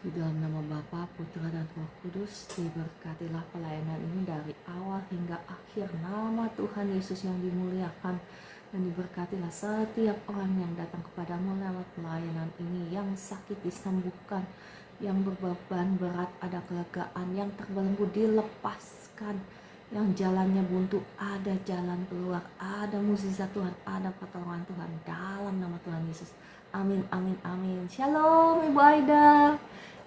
Di dalam nama Bapa, Putra, dan Roh Kudus, diberkatilah pelayanan ini dari awal hingga akhir. Nama Tuhan Yesus yang dimuliakan, dan diberkatilah setiap orang yang datang kepadamu lewat pelayanan ini. Yang sakit disembuhkan, yang berbeban berat ada kelegaan, yang terbelenggu dilepaskan, yang jalannya buntu ada jalan keluar, ada mukjizat Tuhan, ada pertolongan Tuhan dalam nama Tuhan Yesus. Amin, amin, amin. Shalom Ibu Aida,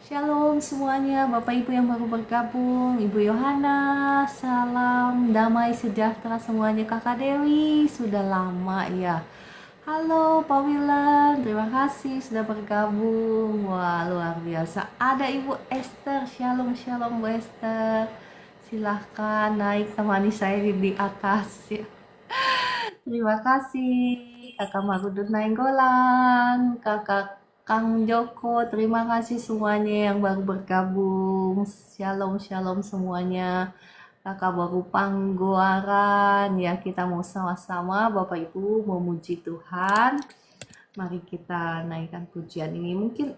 shalom semuanya, Bapak Ibu yang baru bergabung, Ibu Yohana, salam damai sejahtera semuanya. Kakak Dewi, sudah lama ya. Halo Pak Wilan, terima kasih sudah bergabung. Wah, luar biasa. Ada Ibu Esther, shalom shalom Bu Esther. Silahkan naik, temani saya di atas ya. Terima kasih Kakak Magudut Nainggolan, Kakak Kang Joko, terima kasih semuanya yang baru bergabung. Shalom shalom semuanya. Kakak baru Panggoaran ya, kita mau sama-sama Bapak Ibu memuji Tuhan. Mari kita naikkan pujian ini. Mungkin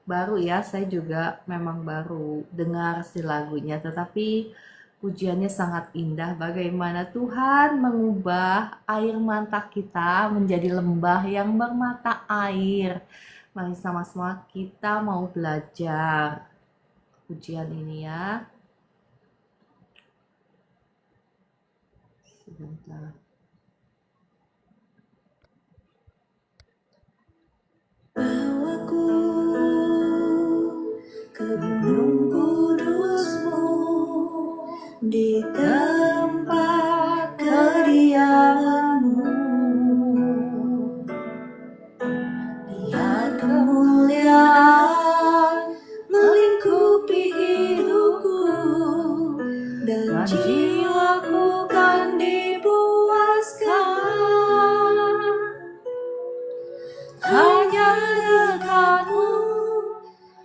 baru ya, saya juga memang baru dengar si lagunya, tetapi pujiannya sangat indah. Bagaimana Tuhan mengubah air mata kita menjadi lembah yang bermata air. Mari sama-sama kita mau belajar pujian ini ya. Sebentar. Bawaku ke gunung kudusmu, di tempat kediamanmu. Lihat kemuliaan melingkupi hidupku, dan jiwaku kan dipuaskan. Hanya dekatmu,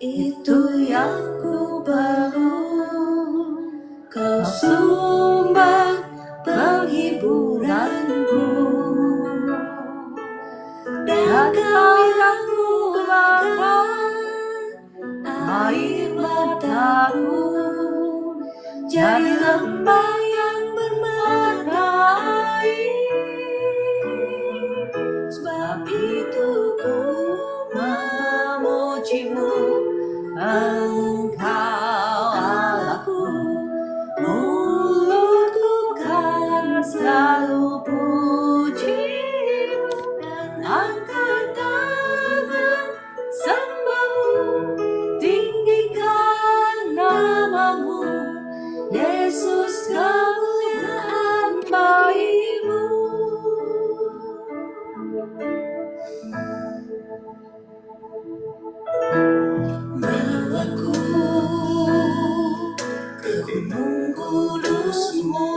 itu yang ku perlu. Kau sumber penghiburanku, dan kau yang murahkan air mataku, jadi lembah yang bermata air. Sebab itu ku memujimu, Engkau Allahku. Mulutku kan selalu pujimu, dan angkat tangan sembahmu, tinggikan namamu, Yesus, kemuliaan bagimu. Bawaku ke gunung kudusmu,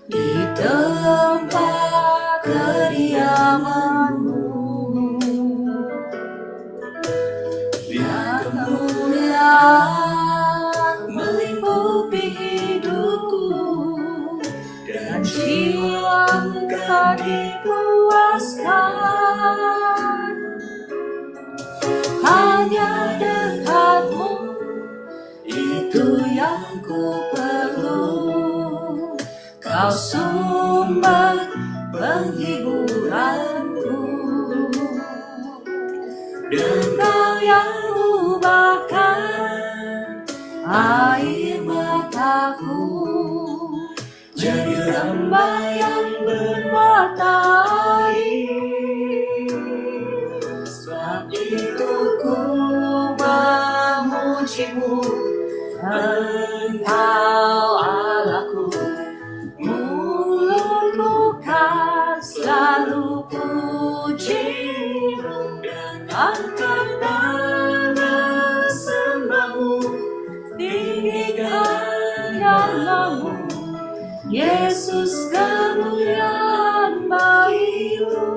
di tempat kediamanmu. Lihat kemuliaan melingkupi hidupku, dan jiwaku kan dipuaskan. Hanya dekatmu, itu yang ku perlu. Kau sumber penghiburanku, dan kau yang ubahkan air mataku, jadi lembah yang bermata air. Sebab itu ku memujimu, Engkau Allahku. Mulutku kan selalu pujimu, dan angkat tangan sembahmu, tinggikan namamu, Yesus, kemuliaan bagimu.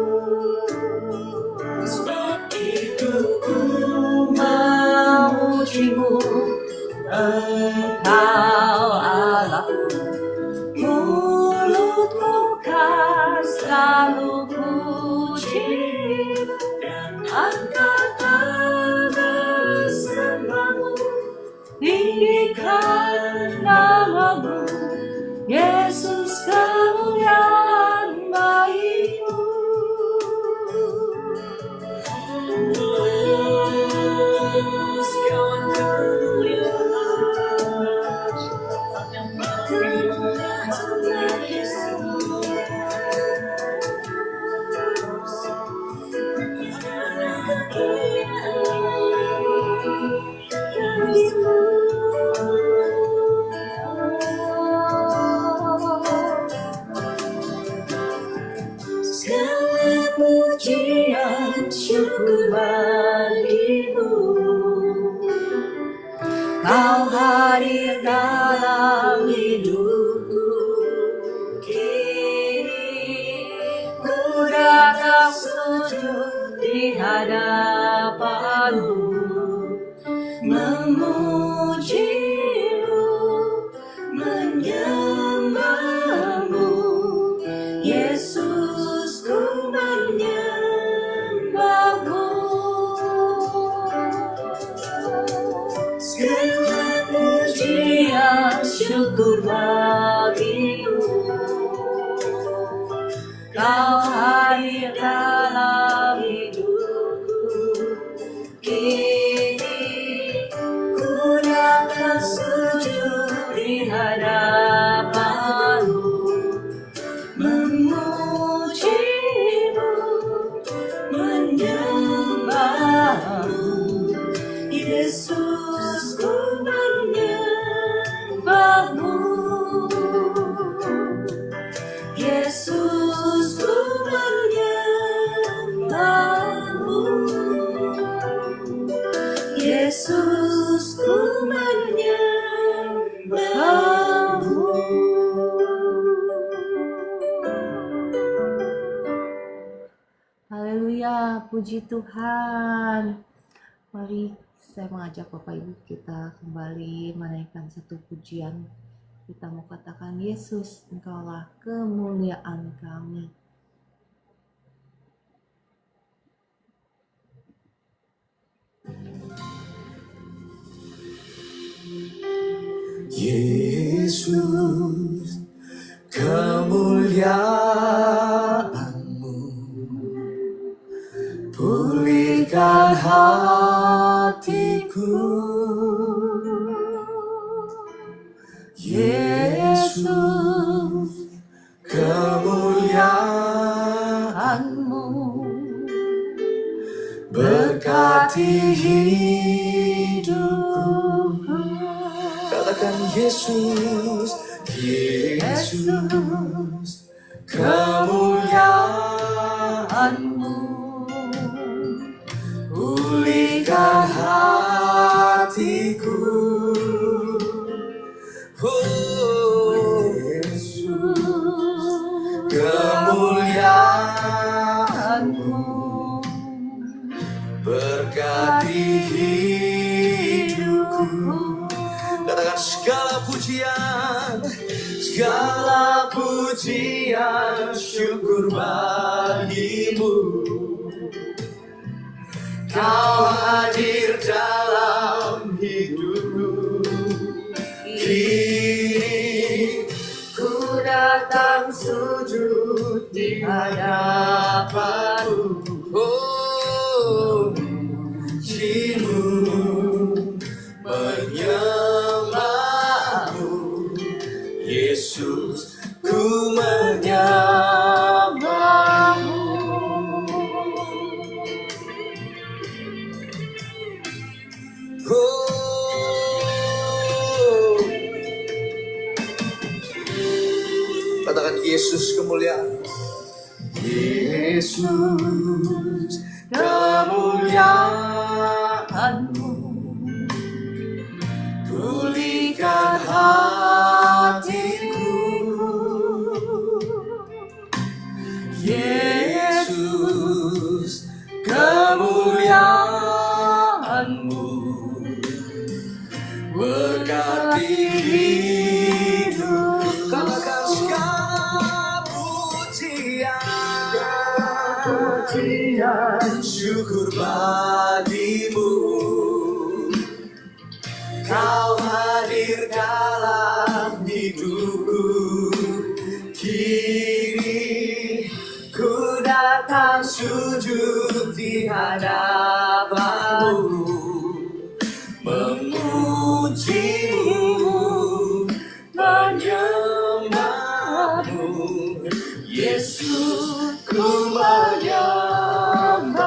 Sebab itu ku memujimu, Engkau Allahku. Mulutku kan selalu pujimu, dan angkat tangan dalam hidupku. Kini ku datang sujud di hadapanmu, memujimu, menyembahmu. Yesus, ku menyembahmu. Segala pujian syukur bagimu. Kau hadir dalam hidupku. Kini ku datang sujud di hadapanmu, memujimu, menyembahmu. Yesus, ku menyembahmu. Yesus, ku menyembahmu. Yesus, ku menyembahmu. Haleluya, puji Tuhan. Mari saya mengajak Bapak Ibu kita kembali menaikkan satu pujian. Kita mau katakan, Yesus, Engkaulah kemuliaan kami. Yesus, kemuliaan-Mu pulihkan hatiku. Yesus, kemuliaan-Mu berkati hidupku. Katakan Yesus, Yesus, kemuliaan-Mu pulihkan hatiku. Oh Yesus, kemuliaan-Mu berkati hidupku. Katakan segala pujian, syukur bagimu. Kau hadir dalam hidupku. Kini ku datang sujud di hadapanmu. Oh, pujimu, menyembahmu. Yesus, ku menyembahmu. Oh, katakan Yesus kemuliaan. Yesus, kemuliaan-Mu pulihkan hatiku. Yesus, kemuliaan-Mu berkati hidup. Katakan segala pujian, syukur bagimu. Kau hadir dalam hidupku. Kini ku datang sujud di hadapanmu, memujimu, menyembahmu. Yesus, ku menyembahmu.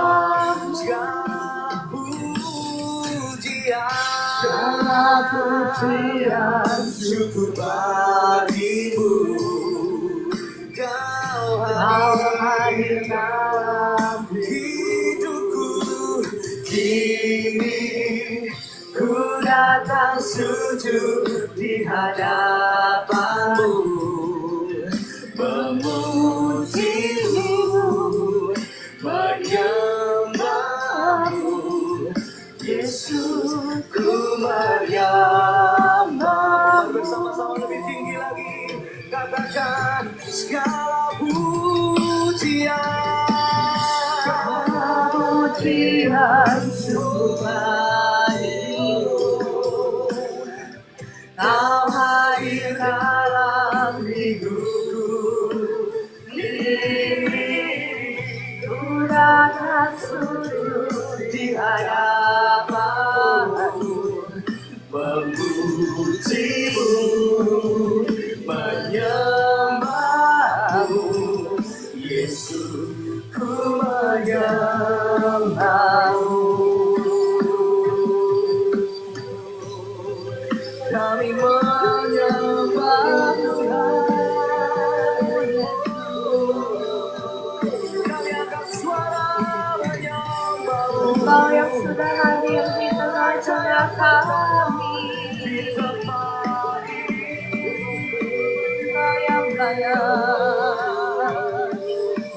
Segala pujian, syukur bagimu. Kau hadir dalam hidupku. Kini ku datang sujud di hadapanmu, memujimu, menyembahmu, Yesus ku menyembah. Bersama-sama lebih tinggi lagi, katakan segala pujian, Pujian sungguh bagimu, Kau hadir dalam hidupku. Ku datang sujud di hadapanmu, memujimu, menyembahmu, Yesus ku menyembahmu. Kami menyembah Tuhan Yesus. Kami angkat suara menyembahmu. Engkau yang sudah hadir di tengah-tengah kami, Di tempat Engkau yang kaya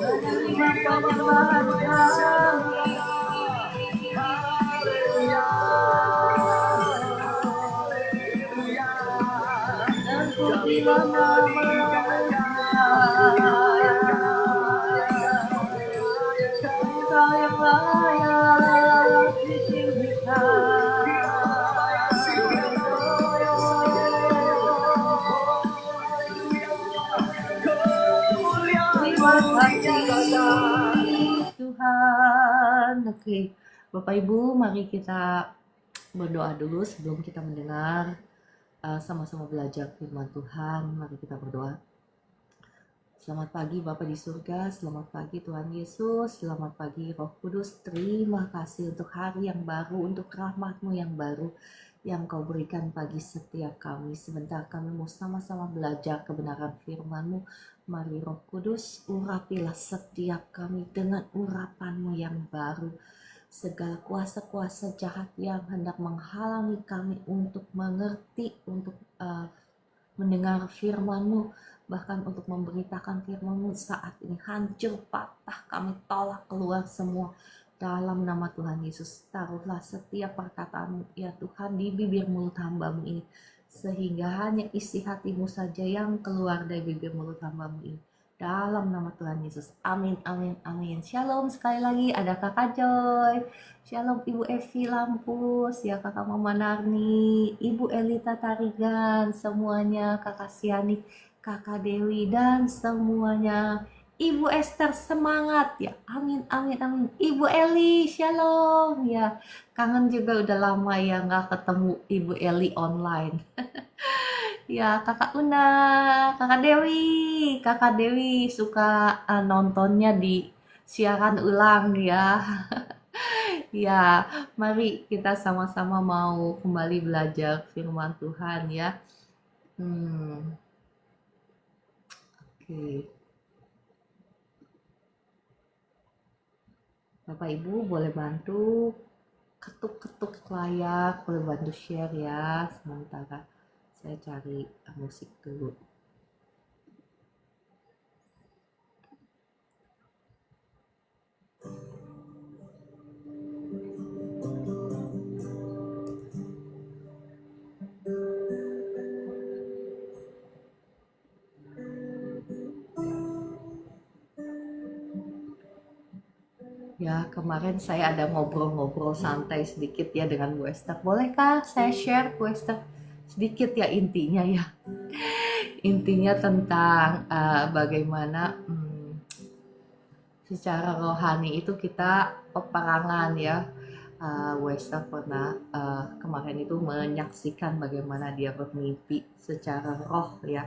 menerima penyembahan kami. Haleluya, haleluya. Dan pujilah nama-Nya. Engkau yang layak ditinggikan. Terima kasih Tuhan. Oke, Bapak Ibu, mari kita berdoa dulu sebelum kita mendengar sama-sama belajar firman Tuhan. Mari kita berdoa. Selamat pagi Bapa di surga, selamat pagi Tuhan Yesus, selamat pagi Roh Kudus. Terima kasih untuk hari yang baru, untuk rahmat-Mu yang baru yang Kau berikan bagi setiap kami. Sebentar kami mau sama-sama belajar kebenaran firman-Mu. Mari Roh Kudus, urapilah setiap kami dengan urapan-Mu yang baru. Segala kuasa-kuasa jahat yang hendak menghalangi kami untuk mengerti, untuk mendengar firman-Mu, bahkan untuk memberitakan firman-Mu saat ini hancur, patah, kami tolak keluar semua. Dalam nama Tuhan Yesus, taruhlah setiap perkataan-Mu ya Tuhan di bibir mulut hamba-Mu ini, sehingga hanya isi hati-Mu saja yang keluar dari bibir mulut hamba-Mu ini. Dalam nama Tuhan Yesus, amin, amin, amin. Shalom, sekali lagi ada Kakak Joy, shalom Ibu Evi Lampus, ya Kakak Mama Narni, Ibu Elita Tarigan, semuanya, Kakak Siani, Kakak Dewi, dan semuanya. Ibu Esther semangat ya, amin, amin, amin. Ibu Eli, shalom ya. Kangen juga udah lama ya nggak ketemu Ibu Eli online. Ya, Kakak Una, Kakak Dewi suka nontonnya di siaran ulang ya. Ya, mari kita sama-sama mau kembali belajar firman Tuhan ya. Oke. Bapak Ibu boleh bantu ketuk-ketuk layar, boleh bantu share ya. Sementara saya cari musik dulu. Ya, kemarin saya ada ngobrol-ngobrol santai sedikit ya dengan Bu Esther. Bolehkah saya share Bu Esther sedikit ya intinya ya? Intinya tentang bagaimana secara rohani itu kita peperangan ya. Bu Esther pernah kemarin itu menyaksikan bagaimana dia bermimpi secara roh ya.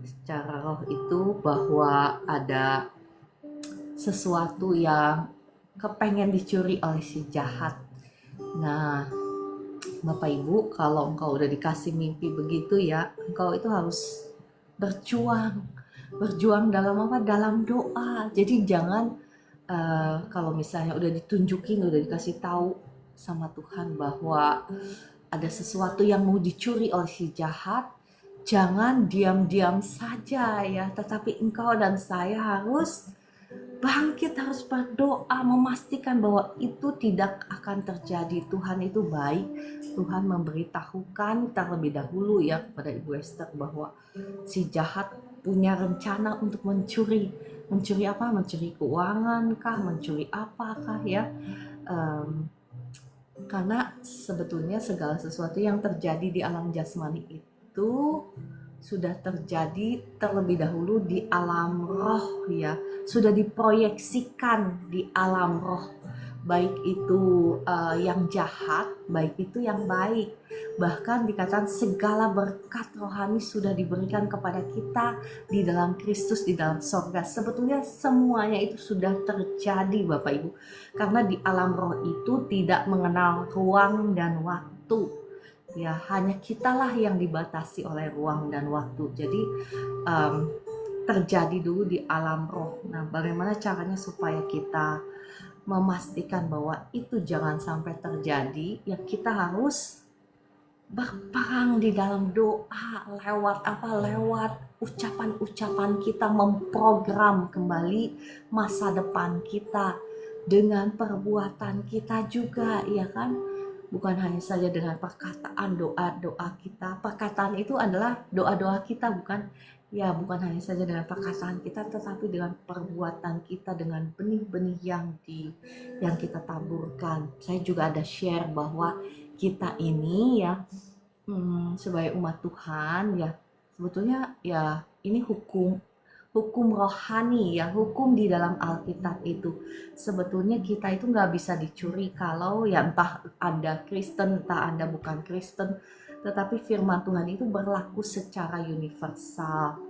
Secara roh itu bahwa ada sesuatu yang kepengen dicuri oleh si jahat. Nah, Bapak Ibu, kalau engkau udah dikasih mimpi begitu ya, engkau itu harus berjuang dalam apa? Dalam doa. Jadi jangan kalau misalnya udah ditunjukin, udah dikasih tahu sama Tuhan bahwa ada sesuatu yang mau dicuri oleh si jahat, jangan diam-diam saja ya, tetapi engkau dan saya harus bangkit, harus berdoa, memastikan bahwa itu tidak akan terjadi. Tuhan itu baik. Tuhan memberitahukan terlebih dahulu ya kepada Ibu Esther bahwa si jahat punya rencana untuk mencuri. Mencuri apa? Mencuri keuangan kah? Mencuri apakah ya? Karena sebetulnya segala sesuatu yang terjadi di alam jasmani itu sudah terjadi terlebih dahulu di alam roh ya, sudah diproyeksikan di alam roh, baik itu yang jahat, baik itu yang baik. Bahkan dikatakan segala berkat rohani sudah diberikan kepada kita di dalam Kristus, di dalam sorga. Sebetulnya semuanya itu sudah terjadi Bapak Ibu, karena di alam roh itu tidak mengenal ruang dan waktu. Ya, hanya kitalah yang dibatasi oleh ruang dan waktu. Jadi terjadi dulu di alam roh. Nah, bagaimana caranya supaya kita memastikan bahwa itu jangan sampai terjadi? Ya, kita harus berperang di dalam doa, lewat apa? Lewat ucapan-ucapan kita, memprogram kembali masa depan kita dengan perbuatan kita juga, ya kan? Bukan hanya saja dengan perkataan, doa-doa kita. Perkataan itu adalah doa-doa kita, bukan hanya saja dengan perkataan kita, tetapi dengan perbuatan kita, dengan benih-benih yang kita taburkan. Saya juga ada share bahwa kita ini ya sebagai umat Tuhan ya, sebetulnya ya ini hukum rohani ya, hukum di dalam Alkitab itu. Sebetulnya kita itu nggak bisa dicuri kalau ya entah Anda Kristen, entah Anda bukan Kristen, tetapi firman Tuhan itu berlaku secara universal.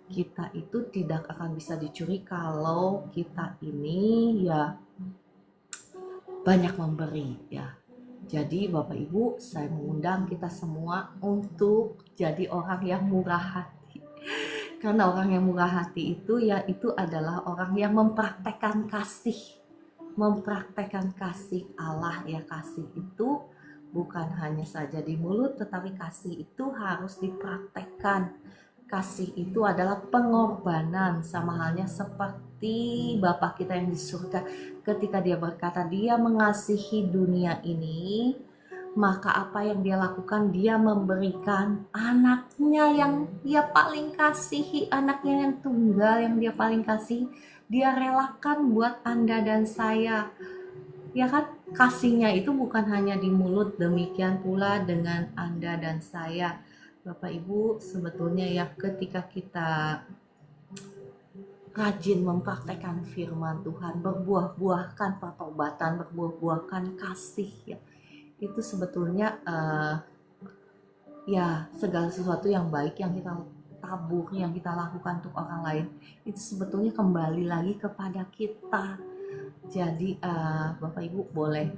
Kita itu tidak akan bisa dicuri kalau kita ini ya banyak memberi ya. Jadi Bapak Ibu, saya mengundang kita semua untuk jadi orang yang murah hati. Karena orang yang murah hati itu ya, itu adalah orang yang mempraktekkan kasih. Mempraktekkan kasih Allah ya. Kasih itu bukan hanya saja di mulut, tetapi kasih itu harus dipraktekkan. Kasih itu adalah pengorbanan, sama halnya seperti Bapa kita yang di surga. Ketika dia berkata dia mengasihi dunia ini, maka apa yang dia lakukan? Dia memberikan anaknya yang dia paling kasihi, anaknya yang tunggal yang dia paling kasih, dia relakan buat Anda dan saya. Ya kan? Kasihnya itu bukan hanya di mulut, demikian pula dengan Anda dan saya. Bapak Ibu, sebetulnya ya ketika kita rajin mempraktekkan firman Tuhan, berbuah-buahkan pertobatan, berbuah-buahkan kasih ya, itu sebetulnya ya segala sesuatu yang baik yang kita tabur, yang kita lakukan untuk orang lain, itu sebetulnya kembali lagi kepada kita. Jadi Bapak Ibu boleh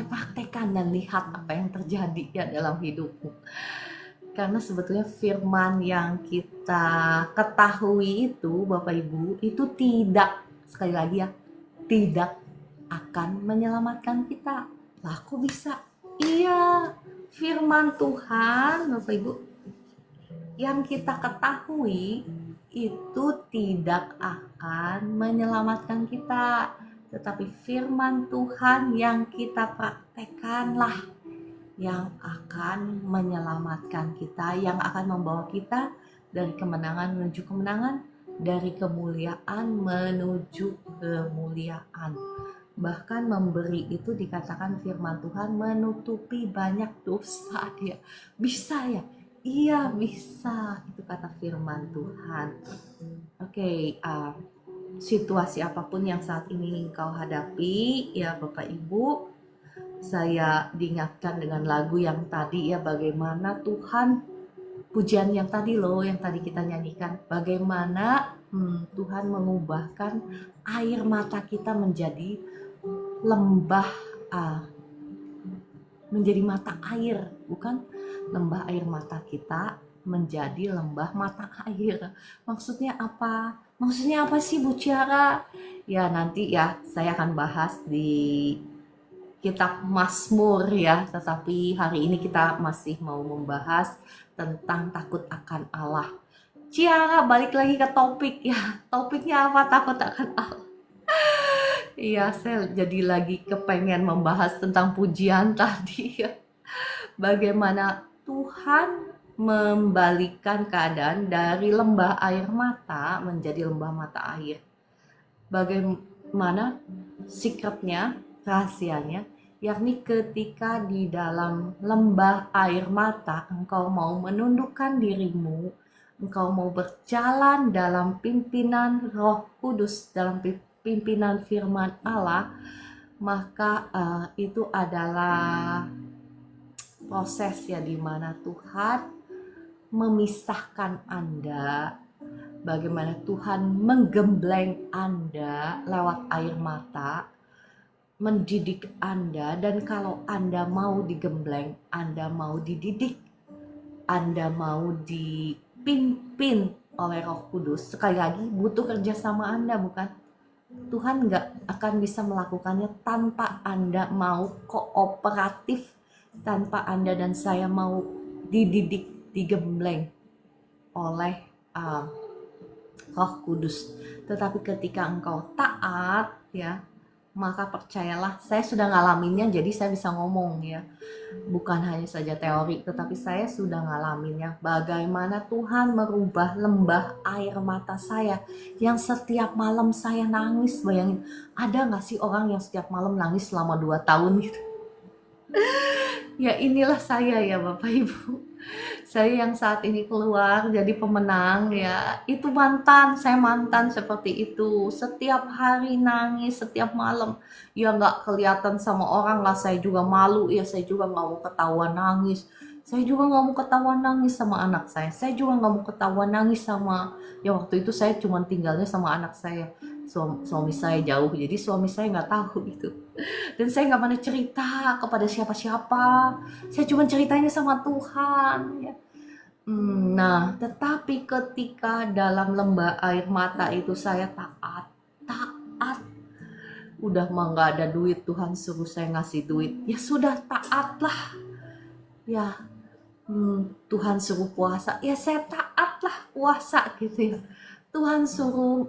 praktekkan dan lihat apa yang terjadi ya dalam hidupmu. Karena sebetulnya firman yang kita ketahui itu Bapak Ibu, itu tidak, sekali lagi ya, tidak akan menyelamatkan kita. Lah kok bisa? Iya, firman Tuhan Bapak Ibu yang kita ketahui itu tidak akan menyelamatkan kita, tetapi firman Tuhan yang kita praktekkanlah yang akan menyelamatkan kita, yang akan membawa kita dari kemenangan menuju kemenangan, dari kemuliaan menuju kemuliaan. Bahkan memberi itu dikatakan firman Tuhan menutupi banyak dosa dia. Bisa ya? Iya bisa, itu kata firman Tuhan. Oke, situasi apapun yang saat ini kau hadapi ya Bapak Ibu, saya diingatkan dengan lagu yang tadi ya, bagaimana Tuhan, pujian yang tadi loh, yang tadi kita nyanyikan, bagaimana Tuhan mengubahkan air mata kita menjadi lembah, menjadi mata air, bukan lembah air mata kita menjadi lembah mata air. Maksudnya apa? Maksudnya apa sih Bu Ciara? Ya nanti ya saya akan bahas di kitab Mazmur ya, tetapi hari ini kita masih mau membahas tentang takut akan Allah. Ciara, balik lagi ke topik ya. Topiknya apa? Takut akan Allah. Iya, saya jadi lagi kepengen membahas tentang pujian tadi ya. Bagaimana Tuhan membalikan keadaan dari lembah air mata menjadi lembah mata air. Bagaimana secretnya, rahasianya, yakni ketika di dalam lembah air mata engkau mau menundukkan dirimu, engkau mau berjalan dalam pimpinan Roh Kudus, dalam pimpinan firman Allah, maka itu adalah proses ya, di mana Tuhan memisahkan Anda, bagaimana Tuhan menggembleng Anda lewat air mata, mendidik Anda. Dan kalau Anda mau digembleng, Anda mau dididik, Anda mau dipimpin oleh Roh Kudus, sekali lagi butuh kerjasama Anda, bukan? Tuhan nggak akan bisa melakukannya tanpa Anda mau kooperatif, tanpa Anda dan saya mau dididik, digembleng oleh Roh Kudus. Tetapi ketika engkau taat ya, maka percayalah, saya sudah ngalaminnya, jadi saya bisa ngomong ya. Bukan hanya saja teori, tetapi saya sudah ngalaminnya. Bagaimana Tuhan merubah lembah air mata saya yang setiap malam saya nangis. Bayangin, ada gak sih orang yang setiap malam nangis selama 2 tahun gitu? Ya inilah saya ya Bapak Ibu. Saya yang saat ini keluar jadi pemenang ya. Itu saya mantan seperti itu. Setiap hari nangis, setiap malam. Ya gak kelihatan sama orang lah, saya juga malu ya. Saya juga gak mau ketahuan nangis. Saya juga gak mau ketahuan nangis sama anak saya. Saya juga gak mau ketahuan nangis sama, ya waktu itu saya cuma tinggalnya sama anak saya. Suami saya jauh, jadi suami saya gak tahu itu. Dan saya gak pernah cerita kepada siapa-siapa. Saya cuma ceritanya sama Tuhan ya. Nah, tetapi ketika dalam lembah air mata itu saya taat. Udah mah gak ada duit, Tuhan suruh saya ngasih duit, ya sudah taatlah. Ya, Tuhan suruh puasa, ya saya taatlah puasa gitu ya. Tuhan suruh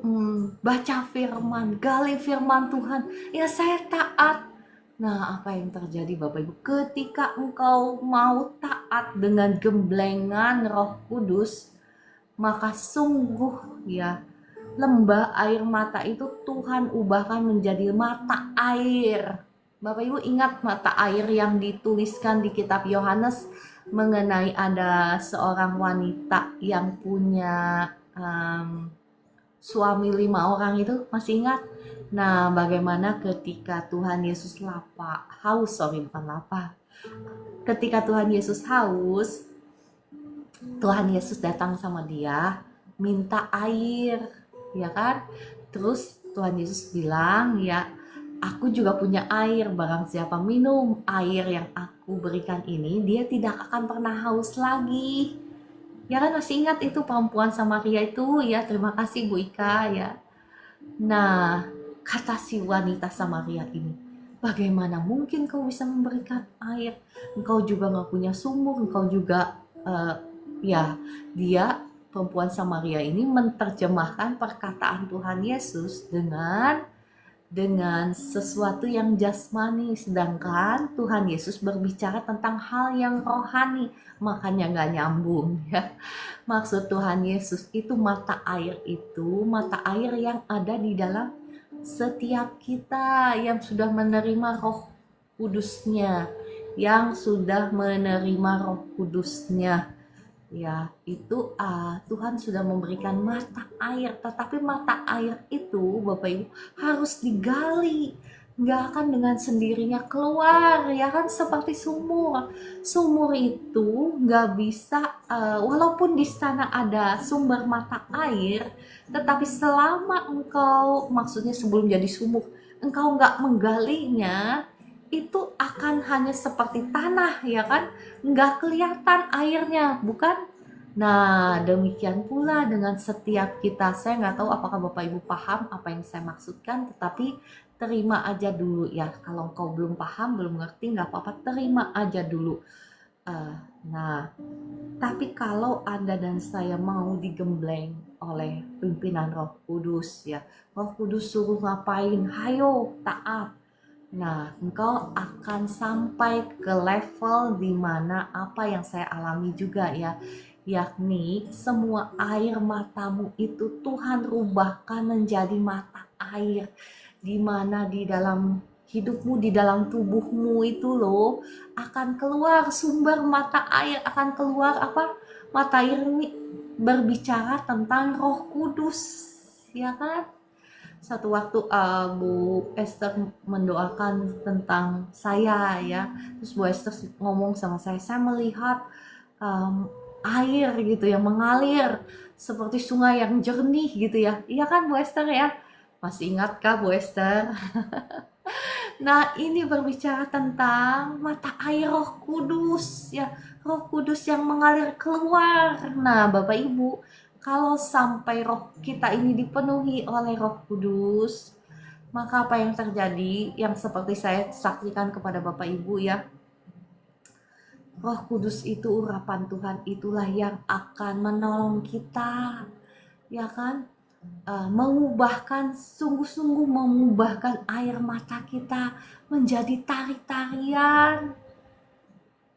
baca firman, gali firman Tuhan, ya saya taat. Nah, apa yang terjadi Bapak Ibu? Ketika engkau mau taat dengan gemblengan Roh Kudus, maka sungguh ya, lembah air mata itu Tuhan ubahkan menjadi mata air. Bapak Ibu ingat mata air yang dituliskan di kitab Yohanes mengenai ada seorang wanita yang punya suami 5 orang itu, masih ingat? Nah, bagaimana ketika Tuhan Yesus ketika Tuhan Yesus haus, Tuhan Yesus datang sama dia, minta air, ya kan? Terus Tuhan Yesus bilang, ya, aku juga punya air, barang siapa minum air yang aku berikan ini, dia tidak akan pernah haus lagi. Ya kan, masih ingat itu perempuan Samaria itu ya? Terima kasih Bu Ika ya. Nah, kata si wanita Samaria ini, bagaimana mungkin kau bisa memberikan air? Engkau juga gak punya sumur, engkau juga ya, dia perempuan Samaria ini menerjemahkan perkataan Tuhan Yesus dengan sesuatu yang jasmani, sedangkan Tuhan Yesus berbicara tentang hal yang rohani, makanya gak nyambung ya. Maksud Tuhan Yesus itu mata air yang ada di dalam setiap kita yang sudah menerima Roh Kudusnya, ya, itu Tuhan sudah memberikan mata air. Tetapi mata air itu Bapak Ibu harus digali, nggak akan dengan sendirinya keluar ya kan, seperti sumur itu nggak bisa walaupun di sana ada sumber mata air, tetapi selama engkau, maksudnya sebelum jadi sumur, engkau nggak menggalinya, itu akan hanya seperti tanah ya kan, nggak kelihatan airnya, bukan? Nah, demikian pula dengan setiap kita. Saya nggak tahu apakah Bapak Ibu paham apa yang saya maksudkan, tetapi terima aja dulu ya. Kalau engkau belum paham, belum ngerti, nggak apa-apa, terima aja dulu. Nah, tapi kalau Anda dan saya mau digembleng oleh pimpinan Roh Kudus ya, Roh Kudus suruh ngapain, hayo taat. Nah, engkau akan sampai ke level di mana apa yang saya alami juga ya, yakni semua air matamu itu Tuhan rubahkan menjadi mata air, di mana di dalam hidupmu, di dalam tubuhmu itu loh akan keluar sumber mata air, akan keluar apa? Mata air ini berbicara tentang Roh Kudus, ya kan? Satu waktu Bu Esther mendoakan tentang saya ya, terus Bu Esther ngomong sama saya melihat air gitu yang mengalir seperti sungai yang jernih gitu ya. Iya kan Bu Esther ya? Masih ingatkah Bu Esther? Nah, ini berbicara tentang mata air Roh Kudus ya, Roh Kudus yang mengalir keluar. Nah, Bapak Ibu, kalau sampai roh kita ini dipenuhi oleh Roh Kudus, maka apa yang terjadi, yang seperti saya saksikan kepada Bapak Ibu ya, Roh Kudus itu, urapan Tuhan itulah yang akan menolong kita, ya kan? Mengubahkan, sungguh-sungguh mengubahkan air mata kita menjadi tari-tarian,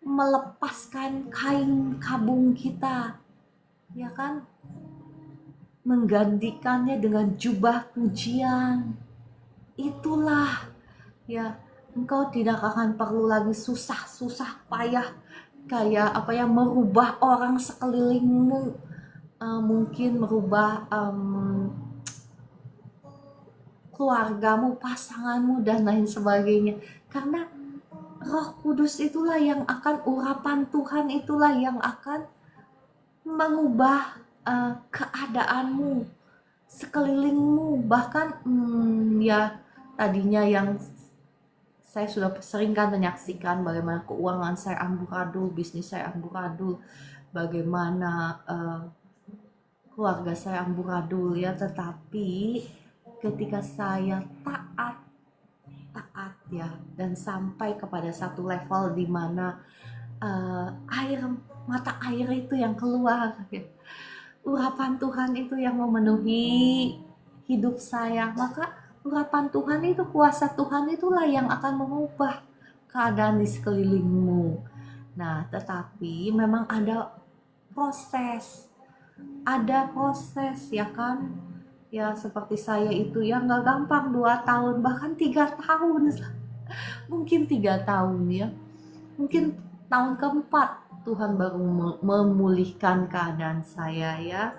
melepaskan kain kabung kita, ya kan? Menggantikannya dengan jubah pujian. Itulah ya, engkau tidak akan perlu lagi susah-susah payah kayak apa ya, merubah orang sekelilingmu, mungkin merubah keluargamu, pasanganmu dan lain sebagainya, karena Roh Kudus itulah yang akan, urapan Tuhan itulah yang akan mengubah keadaanmu, sekelilingmu. Bahkan ya tadinya yang saya sudah sering kan menyaksikan bagaimana keuangan saya amburadul, bisnis saya amburadul, bagaimana keluarga saya amburadul ya, tetapi ketika saya taat ya, dan sampai kepada satu level di mana mata air itu yang keluar ya, urapan Tuhan itu yang memenuhi hidup saya, maka urapan Tuhan itu, kuasa Tuhan itulah yang akan mengubah keadaan di sekelilingmu. Nah, tetapi memang ada proses ya kan, ya seperti saya itu ya nggak gampang 2 tahun, bahkan 3 tahun, mungkin 3 tahun ya, mungkin tahun keempat Tuhan baru memulihkan keadaan saya ya.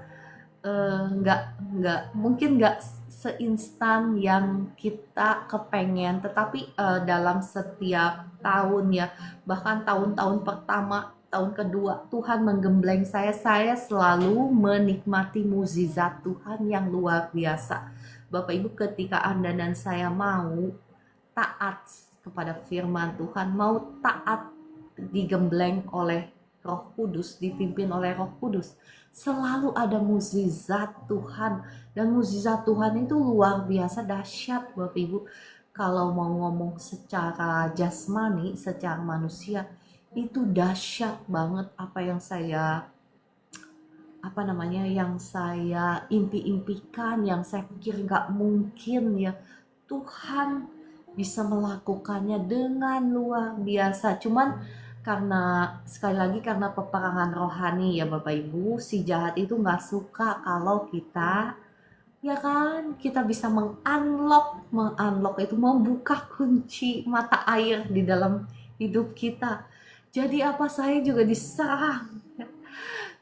Mungkin nggak seinstan yang kita kepengen, tetapi dalam setiap tahun ya, bahkan tahun-tahun pertama, tahun kedua Tuhan menggembleng saya selalu menikmati mukjizat Tuhan yang luar biasa. Bapak Ibu, ketika Anda dan saya mau taat kepada firman Tuhan, mau taat, digembleng oleh Roh Kudus, dipimpin oleh Roh Kudus, selalu ada mukjizat Tuhan. Dan mukjizat Tuhan itu luar biasa dahsyat Bapak Ibu. Kalau mau ngomong secara jasmani, secara manusia, itu dahsyat banget apa yang saya impi-impikan, yang saya pikir nggak mungkin ya, Tuhan bisa melakukannya dengan luar biasa. Cuman karena sekali lagi, karena peperangan rohani ya Bapak Ibu, si jahat itu nggak suka kalau kita ya kan, kita bisa mengunlock itu, membuka kunci mata air di dalam hidup kita. Jadi apa, saya juga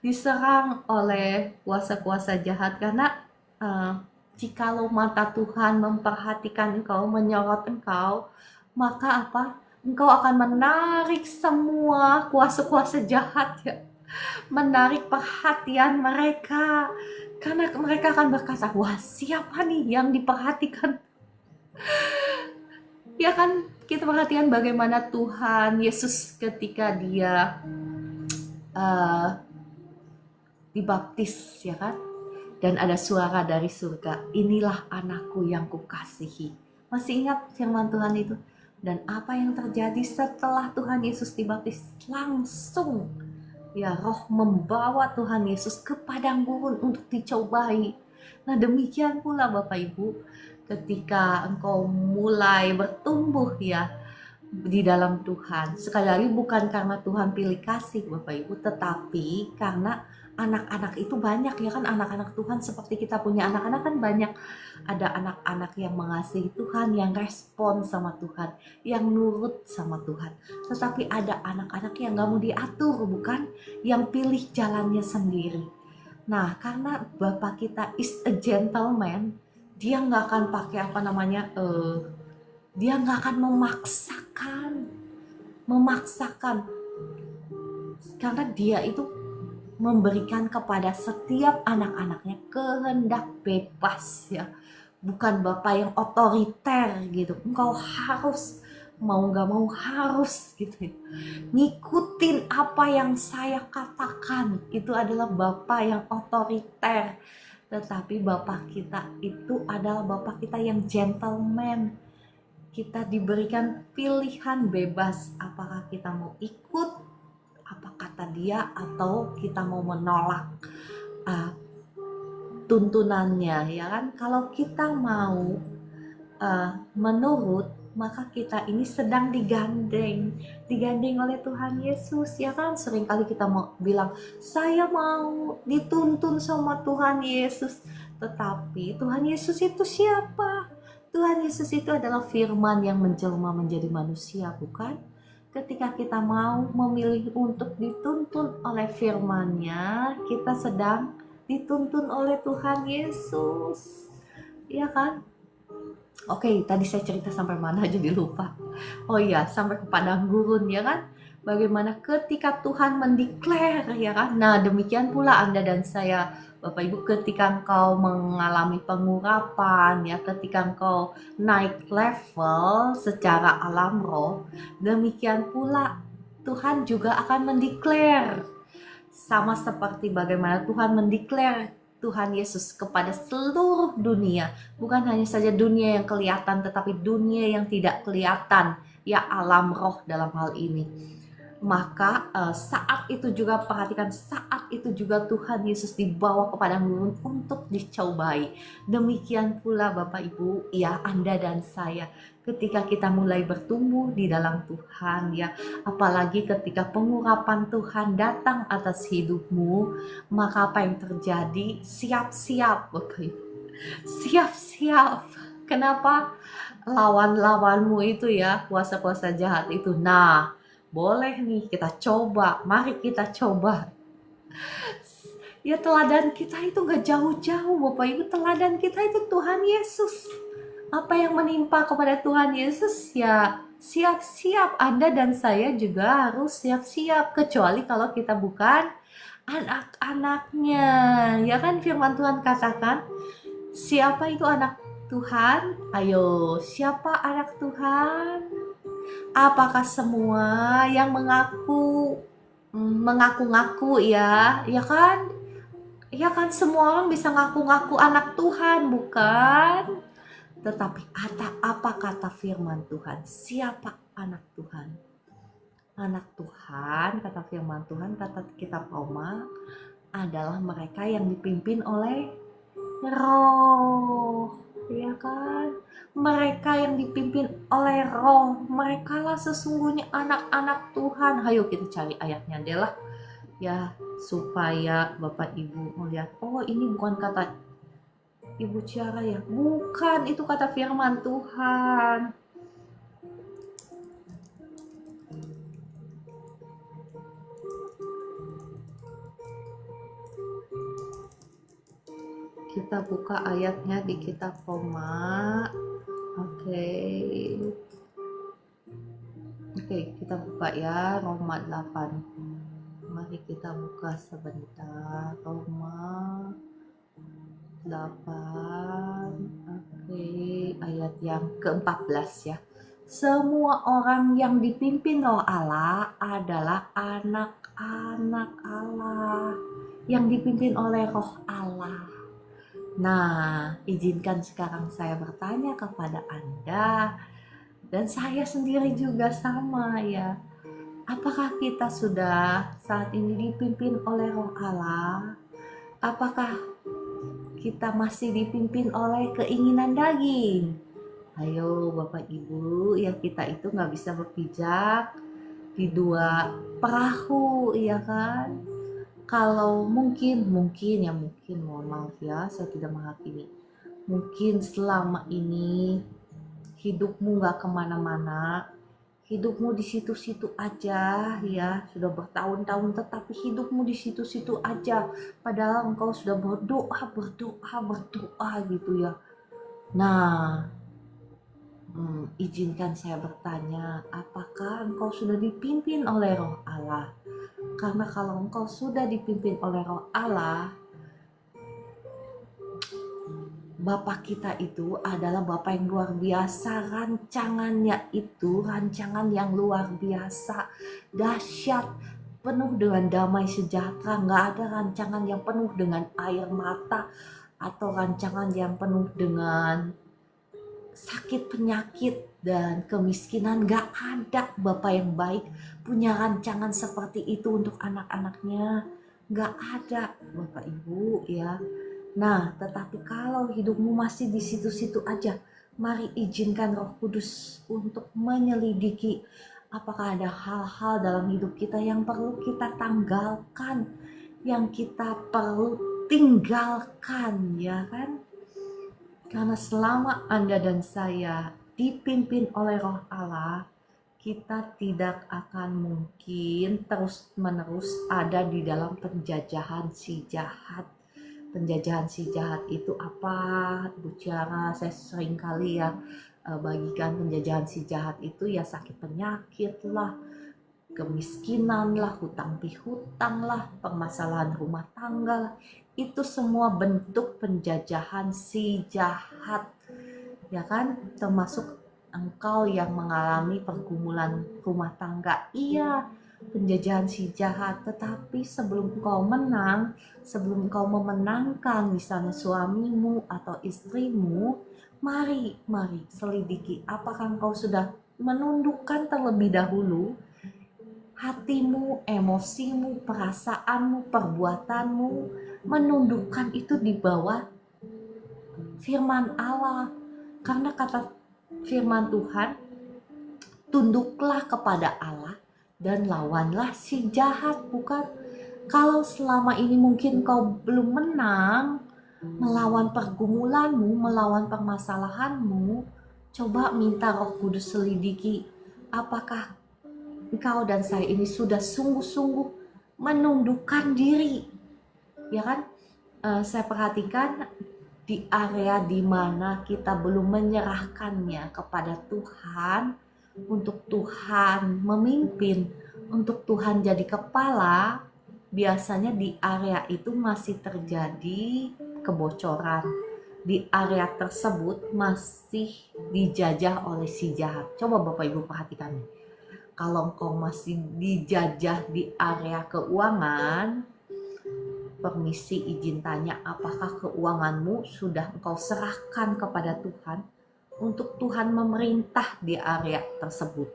diserang oleh kuasa-kuasa jahat, karena jikalau mata Tuhan memperhatikan engkau, menyorot engkau, maka apa? Engkau akan menarik semua kuasa-kuasa jahat ya, menarik perhatian mereka, karena mereka akan berkata, wah siapa nih yang diperhatikan? Ya kan, kita perhatikan bagaimana Tuhan Yesus ketika dia dibaptis ya kan, dan ada suara dari surga, inilah anakku yang kukasihi, Masih ingat firman Tuhan itu? Dan apa yang terjadi setelah Tuhan Yesus dibaptis? Langsung ya roh membawa Tuhan Yesus ke padang gurun untuk dicobai. Nah demikian pula Bapak Ibu, ketika engkau mulai bertumbuh ya di dalam Tuhan. Sekali lagi bukan karena Tuhan pilih kasih Bapak Ibu, tetapi karena anak-anak itu banyak ya kan, anak-anak Tuhan seperti kita punya anak-anak kan banyak. Ada anak-anak yang mengasihi Tuhan, yang respon sama Tuhan, yang nurut sama Tuhan. Tetapi ada anak-anak yang gak mau diatur, bukan? Yang pilih jalannya sendiri. Nah karena Bapak kita is a gentleman, dia gak akan pakai dia gak akan memaksakan karena dia itu memberikan kepada setiap anak-anaknya kehendak bebas ya, bukan Bapak yang otoriter gitu, engkau harus mau gak mau harus gitu ya. Ngikutin apa yang saya katakan, itu adalah Bapak yang otoriter. Tetapi Bapak kita itu adalah Bapak kita yang gentleman. Kita diberikan pilihan bebas, apakah kita mau ikut apa kata dia atau kita mau menolak tuntunannya ya kan. Kalau kita mau menurut, maka kita ini sedang digandeng oleh Tuhan Yesus ya kan. Seringkali kita mau bilang saya mau dituntun sama Tuhan Yesus, tetapi Tuhan Yesus itu siapa? Tuhan Yesus itu adalah firman yang menjelma menjadi manusia, bukan? Ketika kita mau memilih untuk dituntun oleh firman-Nya, kita sedang dituntun oleh Tuhan Yesus. Iya kan? Oke, tadi saya cerita sampai mana jadi lupa. Oh iya, sampai ke padang gurun ya kan? Bagaimana ketika Tuhan mendeklar ya kan? Nah, demikian pula Anda dan saya Bapak Ibu, ketika engkau mengalami pengurapan ya, ketika engkau naik level secara alam roh, demikian pula Tuhan juga akan mendeklar. Sama seperti bagaimana Tuhan mendeklar Tuhan Yesus kepada seluruh dunia, bukan hanya saja dunia yang kelihatan, tetapi dunia yang tidak kelihatan, ya alam roh dalam hal ini. Maka saat itu juga, perhatikan, saat itu juga Tuhan Yesus dibawa ke padang gurun untuk dicobai. Demikian pula Bapak Ibu, ya Anda dan saya, ketika kita mulai bertumbuh di dalam Tuhan ya, apalagi ketika pengurapan Tuhan datang atas hidupmu, maka apa yang terjadi? Siap-siap Bapak Ibu, siap-siap. Kenapa? Lawan-lawanmu itu ya, kuasa-kuasa jahat itu, nah boleh nih kita coba, mari kita coba. Ya teladan kita itu gak jauh-jauh Bapak Ibu, teladan kita itu Tuhan Yesus. Apa yang menimpa kepada Tuhan Yesus ya siap-siap, Anda dan saya juga harus siap-siap. Kecuali kalau kita bukan anak-anaknya, ya kan firman Tuhan katakan, siapa itu anak Tuhan? Ayo, siapa anak Tuhan? Apakah semua yang mengaku-ngaku ya kan? Ya kan, semua orang bisa ngaku-ngaku anak Tuhan, bukan? Tetapi apa kata firman Tuhan? Siapa anak Tuhan? Anak Tuhan, kata firman Tuhan, kata kitab Roma, adalah mereka yang dipimpin oleh Roh, ya kan? Mereka yang dipimpin oleh Roh, mereka lah sesungguhnya anak-anak Tuhan. Ayo kita cari ayatnya deh lah ya, supaya Bapak Ibu melihat, oh ini bukan kata Ibu Ciara ya, bukan, itu kata firman Tuhan. Kita buka ayatnya di kitab Roma. Oke, kita buka ya, Roma 8. Mari kita buka sebentar, Roma 8. Oke, ayat yang ke-14 ya. Semua orang yang dipimpin Roh Allah adalah anak-anak Allah, yang dipimpin oleh Roh Allah. Nah, izinkan sekarang saya bertanya kepada Anda, dan saya sendiri juga sama ya. Apakah kita sudah saat ini dipimpin oleh Roh Allah? Apakah kita masih dipimpin oleh keinginan daging? Ayo Bapak Ibu, ya kita itu nggak bisa berpijak di dua perahu, iya kan? Kalau mungkin mohon maaf ya, saya tidak menghakimi. Mungkin selama ini hidupmu nggak kemana-mana, hidupmu di situ-situ aja ya, sudah bertahun-tahun tetapi hidupmu di situ-situ aja, padahal engkau sudah berdoa gitu ya. Nah, izinkan saya bertanya, apakah engkau sudah dipimpin oleh Roh Allah? Karena kalau engkau sudah dipimpin oleh Roh Allah, Bapak kita itu adalah Bapak yang luar biasa. Rancangannya itu rancangan yang luar biasa, dahsyat, penuh dengan damai sejahtera. Nggak ada rancangan yang penuh dengan air mata atau rancangan yang penuh dengan sakit, penyakit, dan kemiskinan. Nggak ada Bapak yang baik punya rancangan seperti itu untuk anak-anaknya. Nggak ada Bapak Ibu ya. Nah, tetapi kalau hidupmu masih di situ-situ aja, mari izinkan Roh Kudus untuk menyelidiki apakah ada hal-hal dalam hidup kita yang perlu kita tanggalkan, yang kita perlu tinggalkan, ya kan? Karena selama Anda dan saya dipimpin oleh Roh Allah, kita tidak akan mungkin terus-menerus ada di dalam penjajahan si jahat. Penjajahan si jahat itu apa? Bu Ciara, saya sering kali ya bagikan penjajahan si jahat itu ya sakit penyakit lah, kemiskinan lah, hutang pihutang lah, permasalahan rumah tangga lah. Itu semua bentuk penjajahan si jahat, ya kan? Termasuk engkau yang mengalami pergumulan rumah tangga, iya, penjajahan si jahat. Tetapi sebelum kau menang, sebelum kau memenangkan misalnya suamimu atau istrimu, mari selidiki apakah kau sudah menundukkan terlebih dahulu hatimu, emosimu, perasaanmu, perbuatanmu, menundukkan itu di bawah firman Allah. Karena kata firman Tuhan, tunduklah kepada Allah dan lawanlah si jahat, bukan? Kalau selama ini mungkin kau belum menang melawan pergumulanmu, melawan permasalahanmu, coba minta Roh Kudus selidiki apakah engkau dan saya ini sudah sungguh-sungguh menundukkan diri, ya kan? Saya perhatikan di area di mana kita belum menyerahkannya kepada Tuhan, untuk Tuhan memimpin, untuk Tuhan jadi kepala, biasanya di area itu masih terjadi kebocoran. Di area tersebut masih dijajah oleh si jahat. Coba Bapak Ibu perhatikan nih. Kalau engkau masih dijajah di area keuangan, permisi izin tanya, apakah keuanganmu sudah engkau serahkan kepada Tuhan untuk Tuhan memerintah di area tersebut?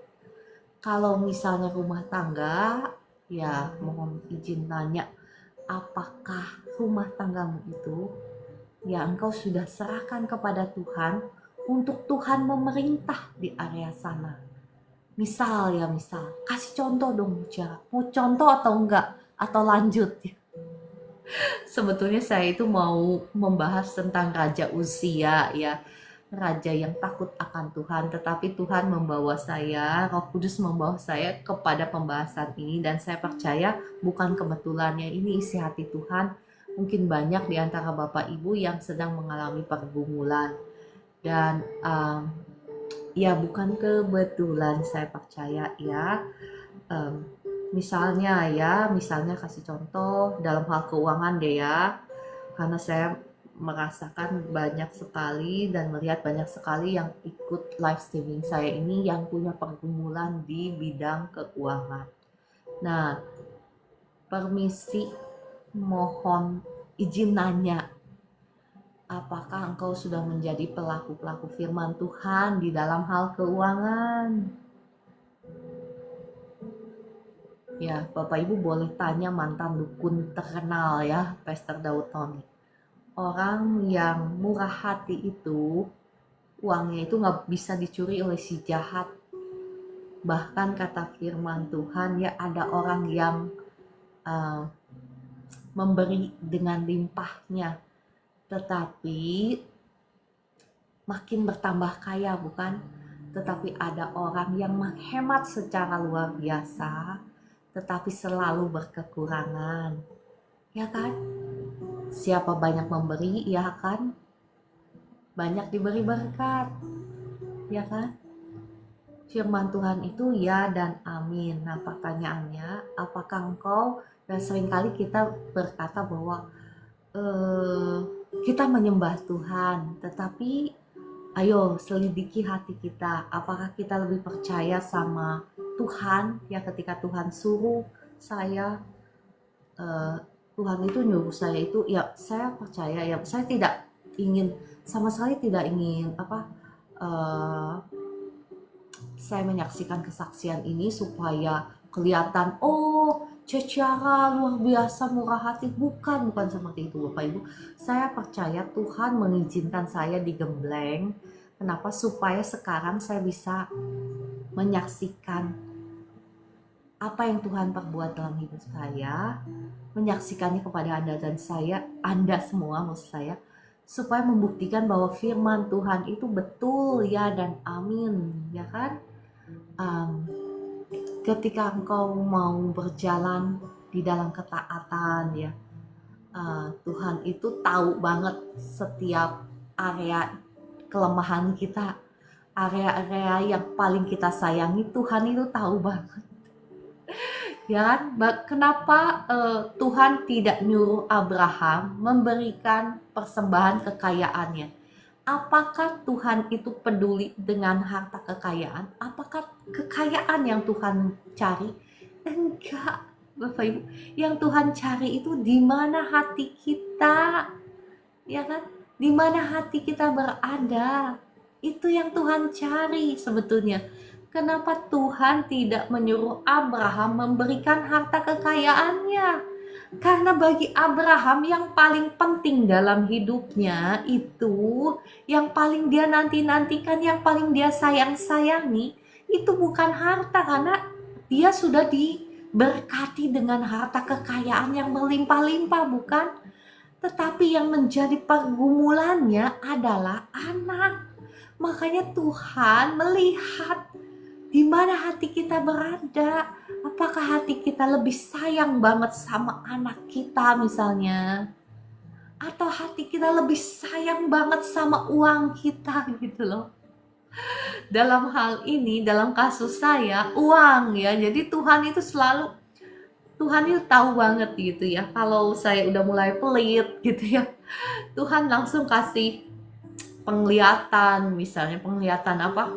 Kalau misalnya rumah tangga, ya mohon izin tanya, apakah rumah tanggamu itu ya engkau sudah serahkan kepada Tuhan untuk Tuhan memerintah di area sana? Misal, kasih contoh dong Bu Ciara. Mau contoh atau enggak? Atau lanjut ya? Sebetulnya saya itu mau membahas tentang Raja Uzia ya. Raja yang takut akan Tuhan, tetapi Tuhan membawa saya, Roh Kudus membawa saya kepada pembahasan ini, dan saya percaya bukan kebetulannya, ini isi hati Tuhan. Mungkin banyak di antara Bapak Ibu yang sedang mengalami pergumulan, dan ya bukan kebetulan, saya percaya ya. Misalnya kasih contoh dalam hal keuangan deh ya, karena saya merasakan banyak sekali dan melihat banyak sekali yang ikut live streaming saya ini yang punya pergumulan di bidang keuangan. Nah, permisi mohon izin nanya, Apakah engkau sudah menjadi pelaku-pelaku firman Tuhan di dalam hal keuangan? Ya, Bapak Ibu boleh tanya mantan dukun terkenal ya, Pastor Daud Tony. Orang yang murah hati itu, uangnya itu nggak bisa dicuri oleh si jahat. Bahkan kata firman Tuhan ya, ada orang yang memberi dengan limpahnya, tetapi makin bertambah kaya, bukan? Tetapi ada orang yang menghemat secara luar biasa, tetapi selalu berkekurangan. Ya kan? Siapa banyak memberi, ya kan? Banyak diberi berkat. Ya kan? Firman Tuhan itu ya dan amin. Nah, pertanyaannya, apakah engkau, dan seringkali kita berkata bahwa kita menyembah Tuhan, tetapi ayo selidiki hati kita. Apakah kita lebih percaya sama Tuhan ya ketika Tuhan suruh saya, Tuhan itu nyuruh saya itu ya saya percaya ya, saya tidak ingin sama sekali tidak ingin saya menyaksikan kesaksian ini supaya kelihatan secara luar biasa murah hati. Bukan seperti itu Bapak Ibu. Saya percaya Tuhan mengizinkan saya digembleng. Kenapa? Supaya sekarang saya bisa menyaksikan apa yang Tuhan perbuat dalam hidup saya, menyaksikannya kepada Anda dan saya, Anda semua maksud saya, supaya membuktikan bahwa firman Tuhan itu betul ya dan amin, ya kan? Ketika engkau mau berjalan di dalam ketaatan ya, Tuhan itu tahu banget setiap area kelemahan kita, area-area yang paling kita sayangi, Tuhan itu tahu banget. Ya, kenapa Tuhan tidak nyuruh Abraham memberikan persembahan kekayaannya? Apakah Tuhan itu peduli dengan harta kekayaan? Apakah kekayaan yang Tuhan cari? Enggak, Bapak Ibu. Yang Tuhan cari itu di mana hati kita, ya kan? Di mana hati kita berada. Itu yang Tuhan cari sebetulnya. Kenapa Tuhan tidak menyuruh Abraham memberikan harta kekayaannya? Karena bagi Abraham yang paling penting dalam hidupnya itu, yang paling dia nanti-nantikan, yang paling dia sayang-sayangi, itu bukan harta, karena dia sudah diberkati dengan harta kekayaan yang berlimpah-limpah, bukan? Tetapi yang menjadi pergumulannya adalah anak. Makanya Tuhan melihat di mana hati kita berada. Apakah hati kita lebih sayang banget sama anak kita misalnya? Atau hati kita lebih sayang banget sama uang kita gitu loh. Dalam hal ini, dalam kasus saya, uang ya. Jadi Tuhan itu tahu banget gitu ya. Kalau saya udah mulai pelit gitu ya, Tuhan langsung kasih penglihatan, misalnya penglihatan apa?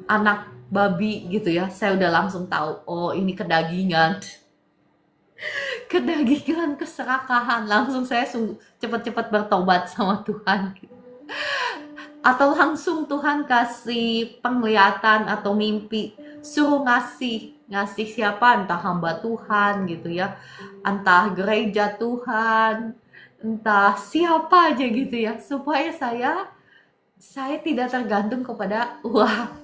Anak babi gitu ya, saya udah langsung tahu, ini kedagingan, keserakahan, langsung saya cepat-cepat bertobat sama Tuhan gitu. Atau langsung Tuhan kasih penglihatan atau mimpi, suruh ngasih siapa, entah hamba Tuhan gitu ya, entah gereja Tuhan, entah siapa aja gitu ya, supaya saya tidak tergantung kepada uang.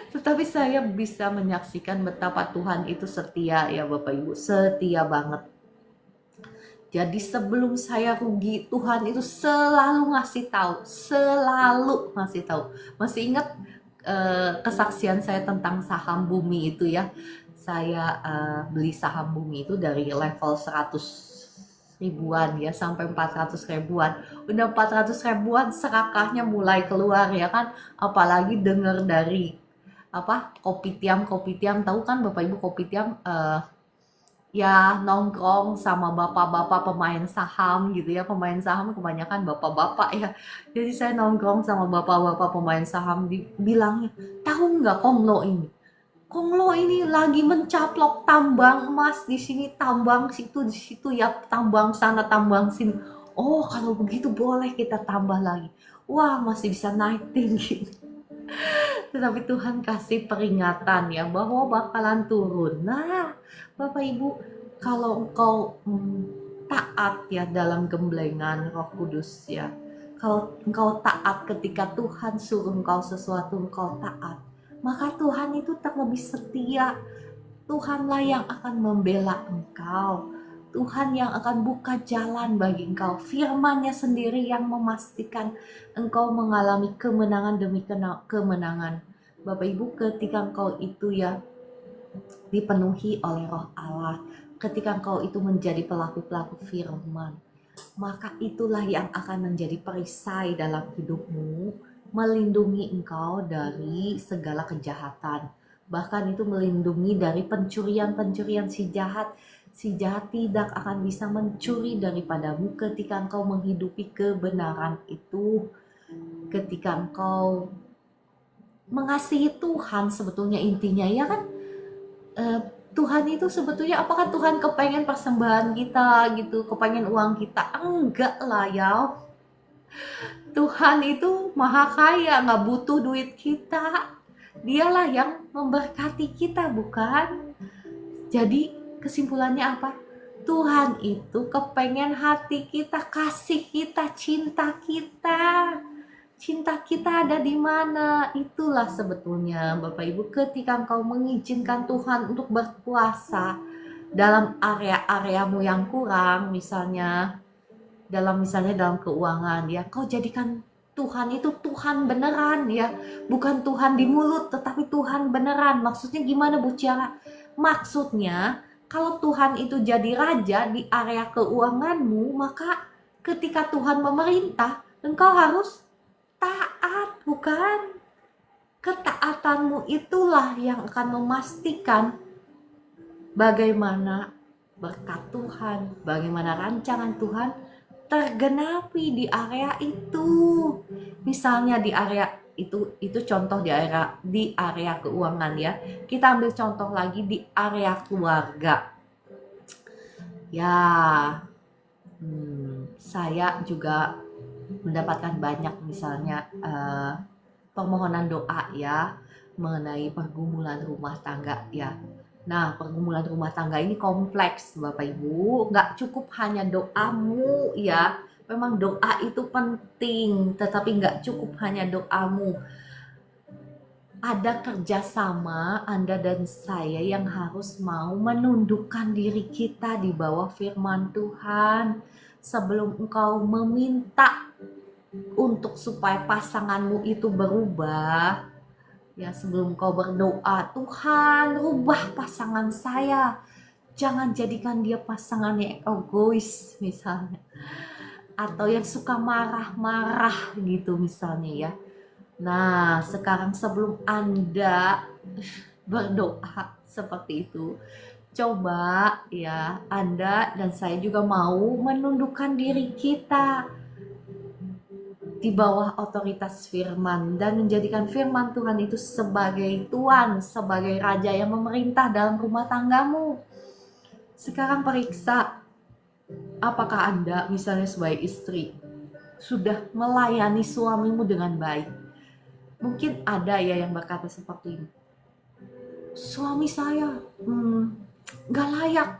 Tetapi saya bisa menyaksikan betapa Tuhan itu setia ya Bapak Ibu, setia banget. Jadi sebelum saya rugi, Tuhan itu selalu ngasih tahu. Masih ingat kesaksian saya tentang saham bumi itu ya. Saya beli saham bumi itu dari level 100 ribuan ya sampai 400 ribuan. Udah 400 ribuan serakahnya mulai keluar ya kan. Apalagi dengar dari kopitiam, tahu kan Bapak Ibu kopitiam, ya nongkrong sama bapak-bapak pemain saham gitu ya. Pemain saham kebanyakan bapak-bapak ya. Jadi saya nongkrong sama bapak-bapak pemain saham, bilangnya, tahu nggak Konglo ini lagi mencaplok tambang emas di sini, tambang situ, di situ ya, tambang sana, tambang sini. Oh, kalau begitu boleh kita tambah lagi. Wah, masih bisa naik tinggi. Tetapi Tuhan kasih peringatan ya bahwa bakalan turun. Nah, Bapak Ibu, kalau engkau taat ya dalam gemblengan Roh Kudus ya. Kalau engkau taat ketika Tuhan suruh engkau sesuatu, engkau taat. Maka Tuhan itu terlebih setia. Tuhanlah yang akan membela engkau. Tuhan yang akan buka jalan bagi engkau. Firman-Nya sendiri yang memastikan engkau mengalami kemenangan demi kemenangan. Bapak Ibu, ketika engkau itu ya dipenuhi oleh Roh Allah, ketika engkau itu menjadi pelaku-pelaku firman, maka itulah yang akan menjadi perisai dalam hidupmu, melindungi engkau dari segala kejahatan. Bahkan itu melindungi dari pencurian-pencurian si jahat. Si jahat tidak akan bisa mencuri daripadamu ketika engkau menghidupi kebenaran itu. Ketika engkau mengasihi Tuhan, sebetulnya intinya ya kan, Tuhan itu sebetulnya apakah Tuhan kepengen persembahan kita gitu, kepengen uang kita? Enggak lah ya. Tuhan itu maha kaya, gak butuh duit kita. Dialah yang memberkati kita, bukan? Jadi kesimpulannya apa? Tuhan itu kepengen hati kita, kasih kita, cinta kita. Cinta kita ada di mana? Itulah sebetulnya Bapak Ibu, ketika engkau mengizinkan Tuhan untuk berkuasa dalam area-areamu yang kurang, misalnya dalam keuangan ya, kau jadikan Tuhan itu Tuhan beneran ya, bukan Tuhan di mulut tetapi Tuhan beneran. Maksudnya gimana Bu Ciara? Maksudnya kalau Tuhan itu jadi raja di area keuanganmu, maka ketika Tuhan memerintah, engkau harus taat, bukan? Ketaatanmu itulah yang akan memastikan bagaimana berkat Tuhan, bagaimana rancangan Tuhan tergenapi di area itu. Misalnya di area itu contoh di area keuangan ya. Kita ambil contoh lagi di area keluarga. Ya, saya juga mendapatkan banyak misalnya permohonan doa ya mengenai pergumulan rumah tangga ya. Nah, pergumulan rumah tangga ini kompleks Bapak Ibu, nggak cukup hanya doamu ya. Memang doa itu penting, tetapi nggak cukup hanya doamu. Ada kerjasama Anda dan saya yang harus mau menundukkan diri kita di bawah firman Tuhan. Sebelum engkau meminta untuk supaya pasanganmu itu berubah, ya sebelum kau berdoa, Tuhan rubah pasangan saya, jangan jadikan dia pasangannya egois misalnya, atau yang suka marah-marah gitu misalnya ya. Nah sekarang sebelum Anda berdoa seperti itu, coba ya Anda dan saya juga mau menundukkan diri kita di bawah otoritas firman dan menjadikan firman Tuhan itu sebagai Tuan, sebagai Raja yang memerintah dalam rumah tanggamu. Sekarang periksa, apakah Anda misalnya sebagai istri sudah melayani suamimu dengan baik? Mungkin ada ya yang berkata seperti ini, suami saya gak layak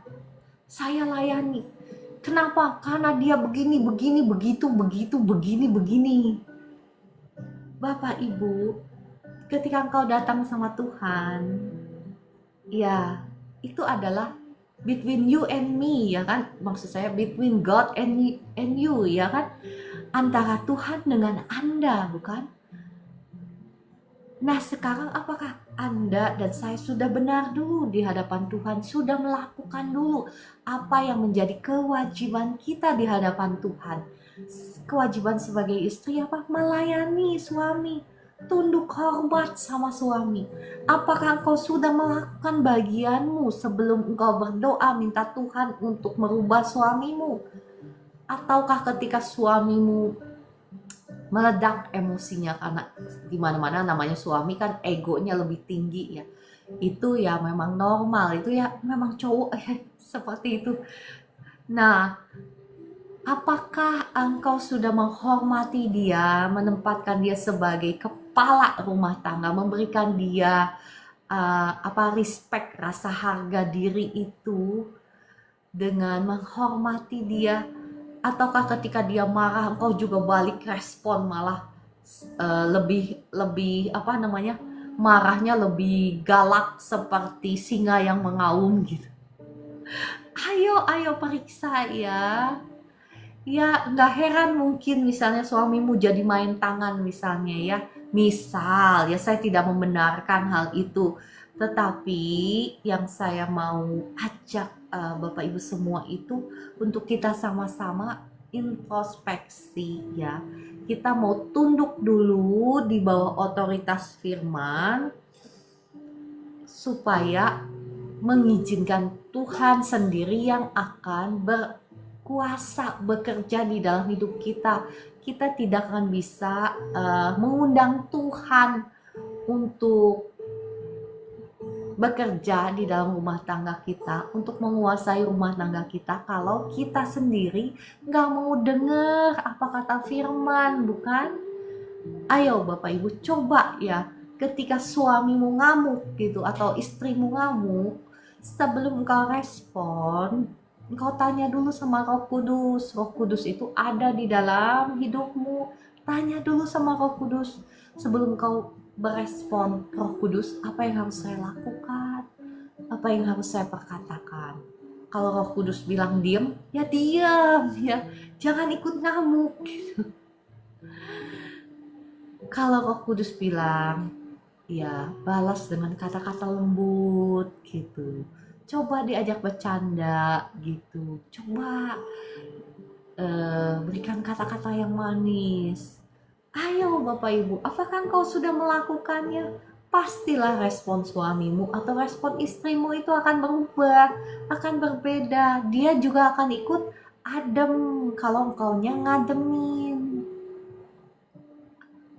saya layani. Kenapa? Karena dia begini, begitu. Bapak Ibu, ketika engkau datang sama Tuhan, ya itu adalah between you and me ya kan? Maksud saya between God and you ya kan? Antara Tuhan dengan Anda, bukan? Nah sekarang apakah Anda dan saya sudah benar dulu di hadapan Tuhan, sudah melakukan dulu apa yang menjadi kewajiban kita di hadapan Tuhan? Kewajiban sebagai istri apa? Melayani suami, tunduk hormat sama suami. Apakah engkau sudah melakukan bagianmu sebelum engkau berdoa minta Tuhan untuk merubah suamimu? Ataukah ketika suamimu meledak emosinya, karena di mana-mana namanya suami kan egonya lebih tinggi ya, itu ya memang normal, itu ya memang cowok ya seperti itu. Nah Apakah engkau sudah menghormati dia, menempatkan dia sebagai kepala rumah tangga, memberikan dia respect, rasa harga diri itu dengan menghormati dia? Ataukah ketika dia marah engkau juga balik respon malah lebih lebih marahnya lebih galak seperti singa yang mengaum gitu? Ayo periksa ya. Ya, nggak heran mungkin misalnya suamimu jadi main tangan misalnya ya. Misal, ya saya tidak membenarkan hal itu. Tetapi yang saya mau ajak Bapak Ibu semua itu untuk kita sama-sama introspeksi ya. Kita mau tunduk dulu di bawah otoritas firman supaya mengizinkan Tuhan sendiri yang akan kuasa bekerja di dalam hidup kita. Kita tidak akan bisa mengundang Tuhan untuk bekerja di dalam rumah tangga kita, untuk menguasai rumah tangga kita kalau kita sendiri nggak mau dengar apa kata firman, bukan? Ayo Bapak Ibu coba ya, ketika suamimu ngamuk gitu atau istrimu ngamuk, sebelum engkau respon, engkau tanya dulu sama Roh Kudus. Roh Kudus itu ada di dalam hidupmu. Tanya dulu sama Roh Kudus sebelum engkau berespon. Roh Kudus, apa yang harus saya lakukan? Apa yang harus saya perkatakan? Kalau Roh Kudus bilang diam, ya diam ya. Jangan ikut ngamuk gitu. Kalau Roh Kudus bilang, ya balas dengan kata-kata lembut gitu. Coba diajak bercanda gitu. Coba berikan kata-kata yang manis. Ayo Bapak Ibu, apakah engkau sudah melakukannya? Pastilah respon suamimu atau respon istrimu itu akan berubah, akan berbeda. Dia juga akan ikut adem kalau engkaunya ngademin.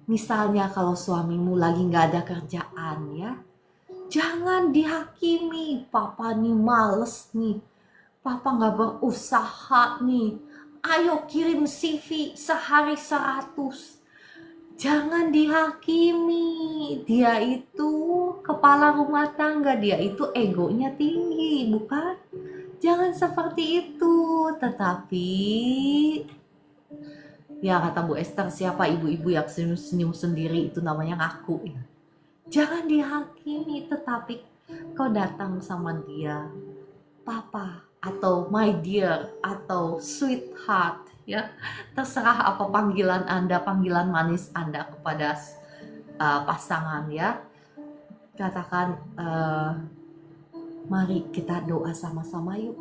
Misalnya kalau suamimu lagi gak ada kerjaan ya, jangan dihakimi. Papa nih males nih, papa gak berusaha nih, ayo kirim CV sehari 100. Jangan dihakimi. Dia itu kepala rumah tangga, dia itu egonya tinggi, bukan? Jangan seperti itu. Tetapi ya kata Bu Esther, siapa ibu-ibu yang senyum-senyum sendiri itu namanya ngaku ya. Jangan dihakimi, tetapi kau datang sama dia, papa atau my dear atau sweetheart ya. Terserah apa panggilan Anda, panggilan manis Anda kepada pasangan ya. Katakan, mari kita doa sama-sama yuk.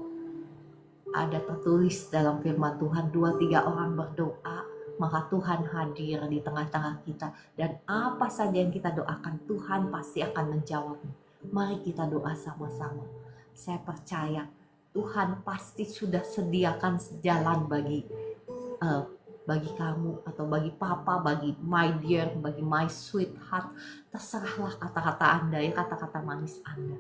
Ada tertulis dalam firman Tuhan, 2-3 orang berdoa, maka Tuhan hadir di tengah-tengah kita. Dan apa saja yang kita doakan, Tuhan pasti akan menjawab. Mari kita doa sama-sama. Saya percaya Tuhan pasti sudah sediakan jalan bagi kamu atau bagi papa, bagi my dear, bagi my sweetheart. Terserahlah kata-kata Anda ya, kata-kata manis Anda.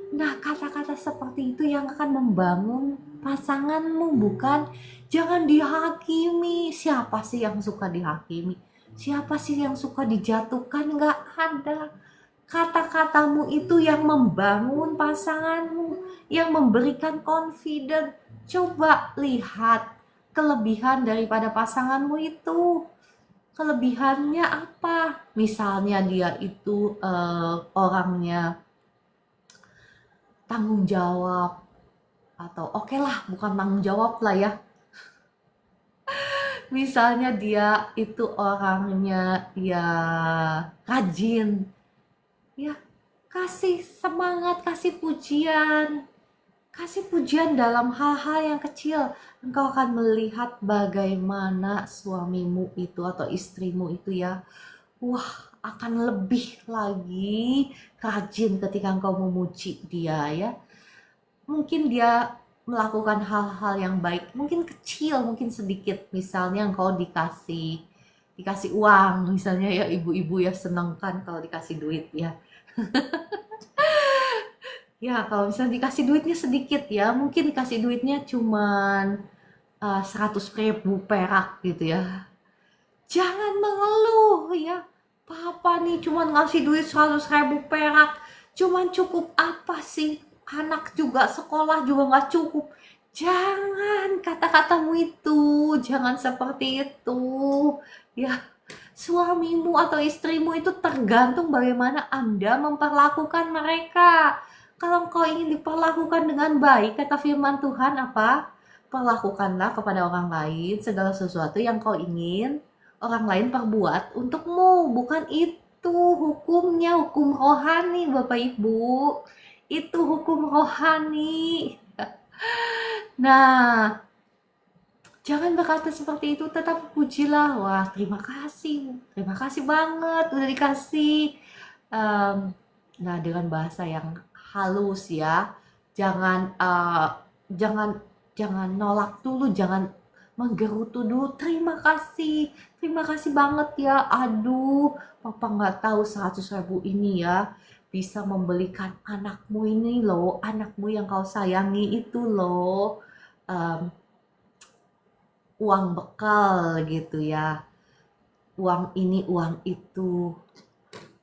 Nah, kata-kata seperti itu yang akan membangun pasanganmu, bukan? Jangan dihakimi. Siapa sih yang suka dihakimi? Siapa sih yang suka dijatuhkan? Nggak ada. Kata-katamu itu yang membangun pasanganmu, yang memberikan confidence. Coba lihat kelebihan daripada pasanganmu itu. Kelebihannya apa? Misalnya dia itu orangnya tanggung jawab, atau oke lah, bukan tanggung jawab lah ya. Misalnya dia itu orangnya ya rajin, ya kasih semangat, kasih pujian dalam hal-hal yang kecil. Engkau akan melihat bagaimana suamimu itu atau istrimu itu ya, wah, akan lebih lagi rajin ketika engkau memuji dia ya. Mungkin dia melakukan hal-hal yang baik, mungkin kecil, mungkin sedikit. Misalnya engkau dikasih uang, misalnya ya, ibu-ibu ya seneng kan kalau dikasih duit ya. Ya kalau misalnya dikasih duitnya sedikit ya, mungkin dikasih duitnya cuman 100.000 perak gitu ya. Jangan mengeluh ya. Papa nih cuman ngasih duit 100.000 perak. Cuman cukup apa sih? Anak juga sekolah juga gak cukup. Jangan kata-katamu itu. Jangan seperti itu. Ya, suamimu atau istrimu itu tergantung bagaimana Anda memperlakukan mereka. Kalau engkau ingin diperlakukan dengan baik, kata firman Tuhan apa? Perlakukanlah kepada orang lain segala sesuatu yang kau ingin orang lain perbuat untukmu. Bukan itu hukumnya, hukum rohani Bapak Ibu. Itu hukum rohani. Nah, jangan berkata seperti itu, tetap pujilah. Wah, terima kasih banget udah dikasih. Nah, dengan bahasa yang halus ya, jangan jangan nolak dulu, jangan menggerutu dulu. Terima kasih banget ya. Aduh, papa nggak tahu 100.000 ini ya bisa membelikan anakmu ini loh, anakmu yang kau sayangi itu loh. Uang bekal gitu ya, uang ini uang itu.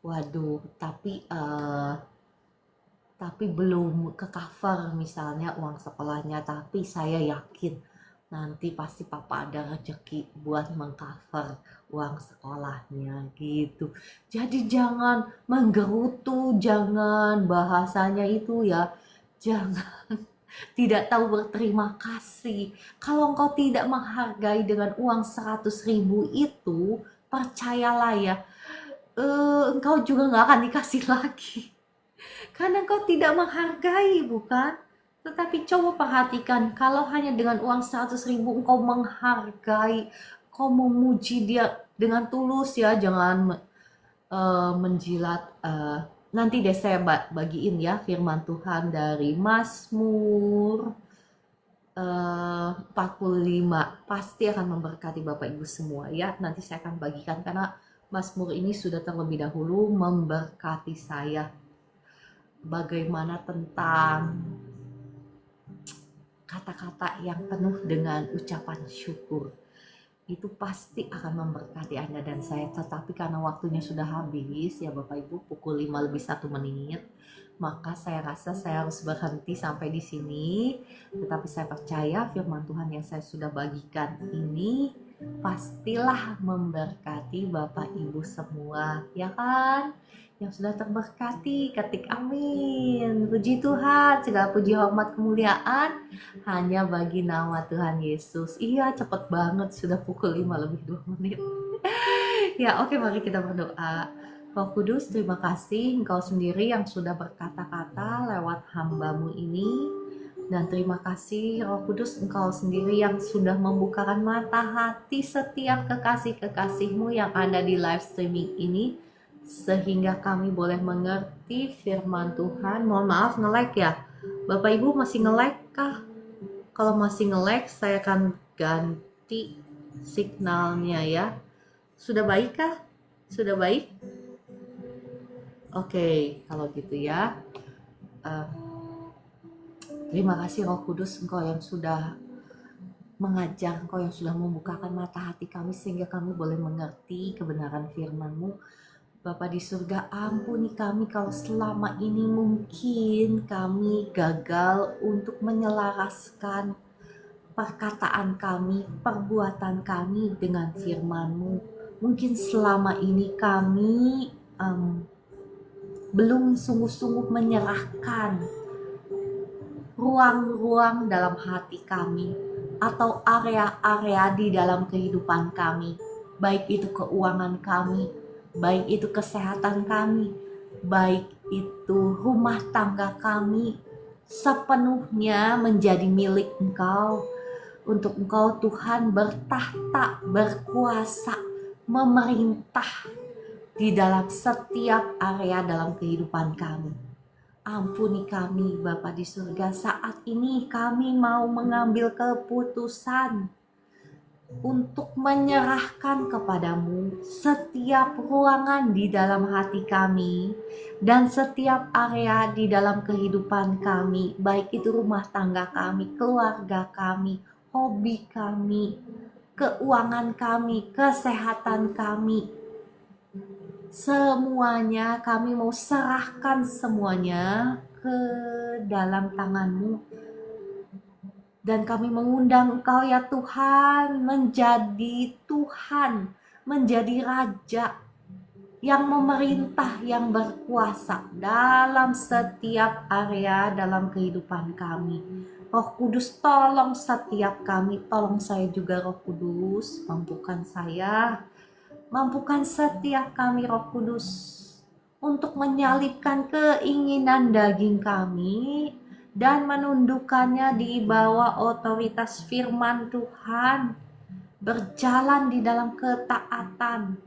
Waduh, tapi belum ke cover misalnya uang sekolahnya, tapi saya yakin nanti pasti papa ada rezeki buat mengcover uang sekolahnya gitu. Jadi jangan menggerutu, jangan bahasanya itu ya, jangan tidak tahu berterima kasih. Kalau engkau tidak menghargai dengan uang 100.000 itu, percayalah ya, engkau juga gak akan dikasih lagi. Karena engkau tidak menghargai, bukan? Tetapi coba perhatikan, kalau hanya dengan uang 100.000 engkau menghargai, kau memuji dia dengan tulus ya, jangan menjilat. Nanti deh saya bagiin ya firman Tuhan dari Mazmur 45. Pasti akan memberkati Bapak Ibu semua ya. Nanti saya akan bagikan karena Mazmur ini sudah terlebih dahulu memberkati saya. Bagaimana tentang kata-kata yang penuh dengan ucapan syukur. Itu pasti akan memberkati Anda dan saya. Tetapi karena waktunya sudah habis ya Bapak Ibu, pukul 5 lebih 1 menit, maka saya rasa saya harus berhenti sampai di sini. Tetapi saya percaya firman Tuhan yang saya sudah bagikan ini pastilah memberkati Bapak Ibu semua, ya kan? Yang sudah terberkati, ketik amin. Puji Tuhan, segala puji hormat kemuliaan hanya bagi nama Tuhan Yesus. Iya, cepet banget, sudah pukul 5 lebih 2 menit. Ya, oke, mari kita berdoa. Roh Kudus, terima kasih Engkau sendiri yang sudah berkata-kata lewat hamba-Mu ini. Dan terima kasih Roh Kudus, Engkau sendiri yang sudah membukakan mata hati setiap kekasih-kekasih-Mu yang ada di live streaming ini, sehingga kami boleh mengerti firman Tuhan. Mohon maaf nge-lag ya. Bapak Ibu masih nge-lag kah? Kalau masih nge-lag, saya akan ganti signalnya ya. Sudah baik kah? Sudah baik? Oke, kalau gitu ya. Terima kasih Roh Kudus, Engkau yang sudah mengajar, Engkau yang sudah membukakan mata hati kami sehingga kami boleh mengerti kebenaran firman-Mu. Bapa di surga, ampuni kami kalau selama ini mungkin kami gagal untuk menyelaraskan perkataan kami, perbuatan kami dengan firman-Mu. Mungkin selama ini kami belum sungguh-sungguh menyerahkan ruang-ruang dalam hati kami atau area-area di dalam kehidupan kami, baik itu keuangan kami, baik itu kesehatan kami, baik itu rumah tangga kami, sepenuhnya menjadi milik Engkau. Untuk Engkau Tuhan bertahta, berkuasa, memerintah di dalam setiap area dalam kehidupan kami. Ampuni kami Bapa di surga, saat ini kami mau mengambil keputusan untuk menyerahkan kepadamu setiap ruangan di dalam hati kami dan setiap area di dalam kehidupan kami, baik itu rumah tangga kami, keluarga kami, hobi kami, keuangan kami, kesehatan kami. Semuanya kami mau serahkan semuanya ke dalam tangan-Mu. Dan kami mengundang Engkau ya Tuhan menjadi Tuhan, menjadi Raja yang memerintah, yang berkuasa dalam setiap area dalam kehidupan kami. Roh Kudus tolong setiap kami, tolong saya juga Roh Kudus, mampukan saya, mampukan setiap kami Roh Kudus untuk menyalibkan keinginan daging kami dan menundukkannya di bawah otoritas firman Tuhan, berjalan di dalam ketaatan.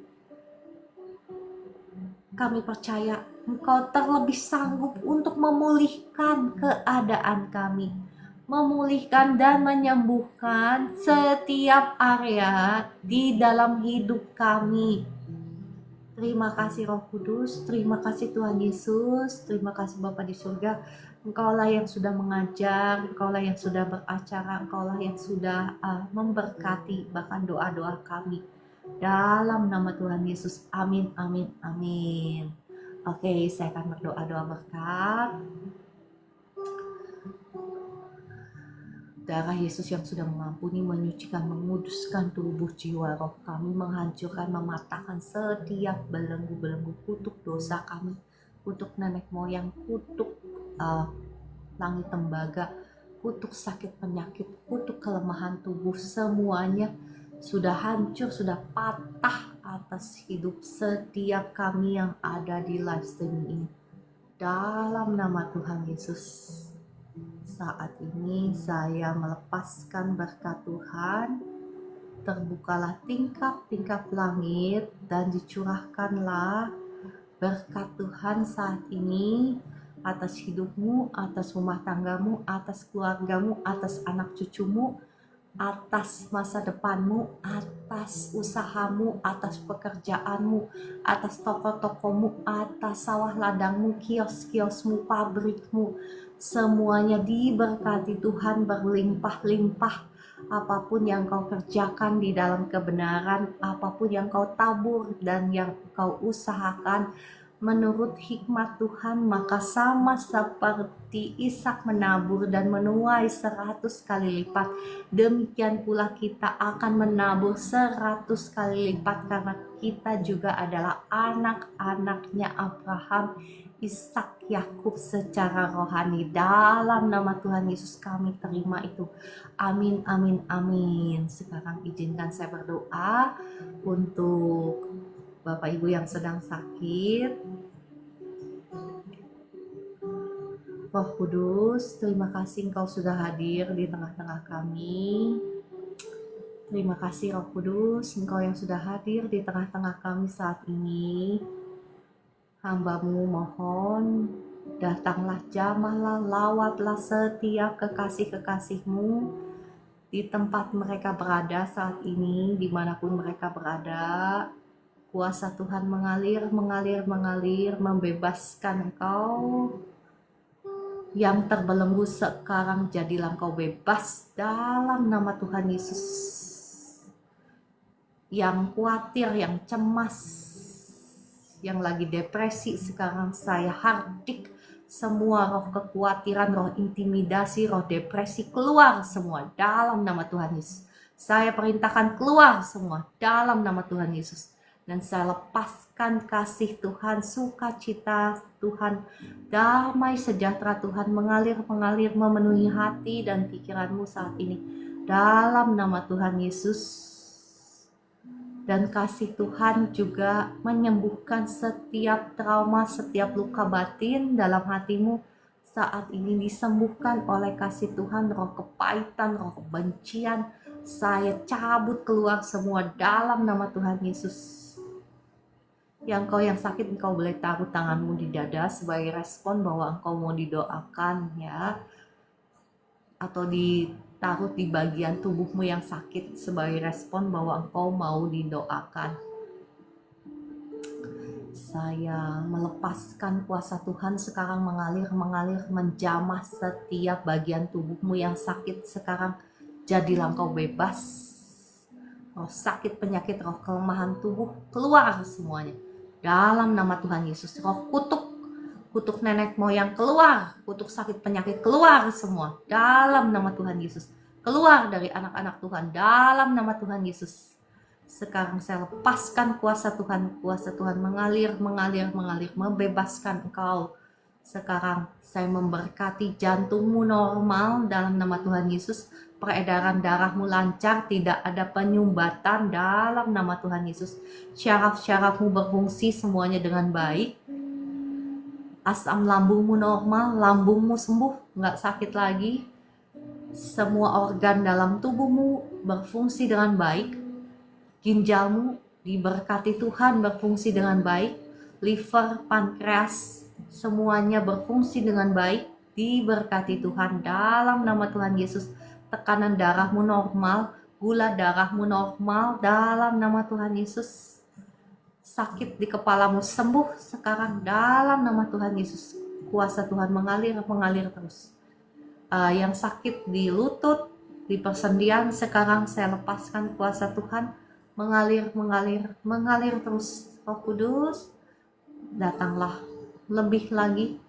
Kami percaya Engkau terlebih sanggup untuk memulihkan keadaan kami, memulihkan dan menyembuhkan setiap area di dalam hidup kami. Terima kasih Roh Kudus, terima kasih Tuhan Yesus, terima kasih Bapa di surga. Engkaulah yang sudah mengajar, Engkaulah yang sudah beracara, Engkaulah yang sudah memberkati bahkan doa-doa kami. Dalam nama Tuhan Yesus, amin, amin, amin. Oke, saya akan berdoa doa berkat. Darah Yesus yang sudah mengampuni, menyucikan, menguduskan tubuh jiwa roh kami, menghancurkan, mematahkan setiap belenggu-belenggu kutuk dosa kami, kutuk nenek moyang, kutuk langit tembaga, kutuk sakit penyakit, kutuk kelemahan tubuh, semuanya sudah hancur, sudah patah atas hidup setiap kami yang ada di live streaming ini. Dalam nama Tuhan Yesus, saat ini saya melepaskan berkat Tuhan, terbukalah tingkap-tingkap langit dan dicurahkanlah berkat Tuhan saat ini atas hidupmu, atas rumah tanggamu, atas keluargamu, atas anak cucumu, atas masa depanmu, atas usahamu, atas pekerjaanmu, atas toko-tokomu, atas sawah ladangmu, kios-kiosmu, pabrikmu. Semuanya diberkati Tuhan berlimpah-limpah. Apapun yang kau kerjakan di dalam kebenaran, apapun yang kau tabur dan yang kau usahakan menurut hikmat Tuhan, maka sama seperti Ishak menabur dan menuai 100 kali lipat, demikian pula kita akan menabur 100 kali lipat, karena kita juga adalah anak-anaknya Abraham, Ishak, Yakub secara rohani. Dalam nama Tuhan Yesus kami terima itu. Amin, amin, amin. Sekarang izinkan saya berdoa untuk Bapak Ibu yang sedang sakit. Roh Kudus, terima kasih Engkau sudah hadir di tengah-tengah kami. Terima kasih Roh Kudus, Engkau yang sudah hadir di tengah-tengah kami saat ini. Hamba-Mu mohon, datanglah, jamahlah, lawatlah setiap kekasih-kekasih-Mu di tempat mereka berada saat ini, dimanapun mereka berada. Kuasa Tuhan mengalir, membebaskan engkau. Yang terbelenggu sekarang jadilah engkau bebas dalam nama Tuhan Yesus. Yang khawatir, yang cemas, yang lagi depresi, sekarang saya hardik semua roh kekhawatiran, roh intimidasi, roh depresi keluar semua dalam nama Tuhan Yesus. Saya perintahkan keluar semua dalam nama Tuhan Yesus. Dan saya lepaskan kasih Tuhan, sukacita Tuhan, damai sejahtera Tuhan mengalir memenuhi hati dan pikiranmu saat ini. Dalam nama Tuhan Yesus. Dan kasih Tuhan juga menyembuhkan setiap trauma, setiap luka batin dalam hatimu saat ini disembuhkan oleh kasih Tuhan. Roh kepahitan, roh kebencian, saya cabut keluar semua dalam nama Tuhan Yesus. Yang kau yang sakit, engkau boleh taruh tanganmu di dada sebagai respon bahwa engkau mau didoakan ya. Atau ditaruh di bagian tubuhmu yang sakit sebagai respon bahwa engkau mau didoakan. Saya melepaskan kuasa Tuhan sekarang mengalir menjamah setiap bagian tubuhmu yang sakit sekarang. jadilah engkau bebas. Roh sakit, penyakit, roh kelemahan tubuh, keluar semuanya. Dalam nama Tuhan Yesus. Roh kutuk nenek moyang keluar. Kutuk sakit, penyakit keluar semua. Dalam nama Tuhan Yesus. Keluar dari anak-anak Tuhan. Dalam nama Tuhan Yesus. Sekarang saya lepaskan kuasa Tuhan. Kuasa Tuhan mengalir, membebaskan engkau. Sekarang saya memberkati jantungmu normal dalam nama Tuhan Yesus. Peredaran darahmu lancar, tidak ada penyumbatan dalam nama Tuhan Yesus. Syaraf-syarafmu berfungsi semuanya dengan baik. Asam lambungmu normal, lambungmu sembuh, nggak sakit lagi. Semua organ dalam tubuhmu berfungsi dengan baik. Ginjalmu diberkati Tuhan berfungsi dengan baik. Liver, pankreas, semuanya berfungsi dengan baik. Diberkati Tuhan dalam nama Tuhan Yesus. Tekanan darahmu normal, gula darahmu normal dalam nama Tuhan Yesus. Sakit di kepalamu sembuh sekarang dalam nama Tuhan Yesus. Kuasa Tuhan mengalir terus. Yang sakit di lutut, di persendian, sekarang saya lepaskan kuasa Tuhan mengalir terus. Roh Kudus, datanglah lebih lagi,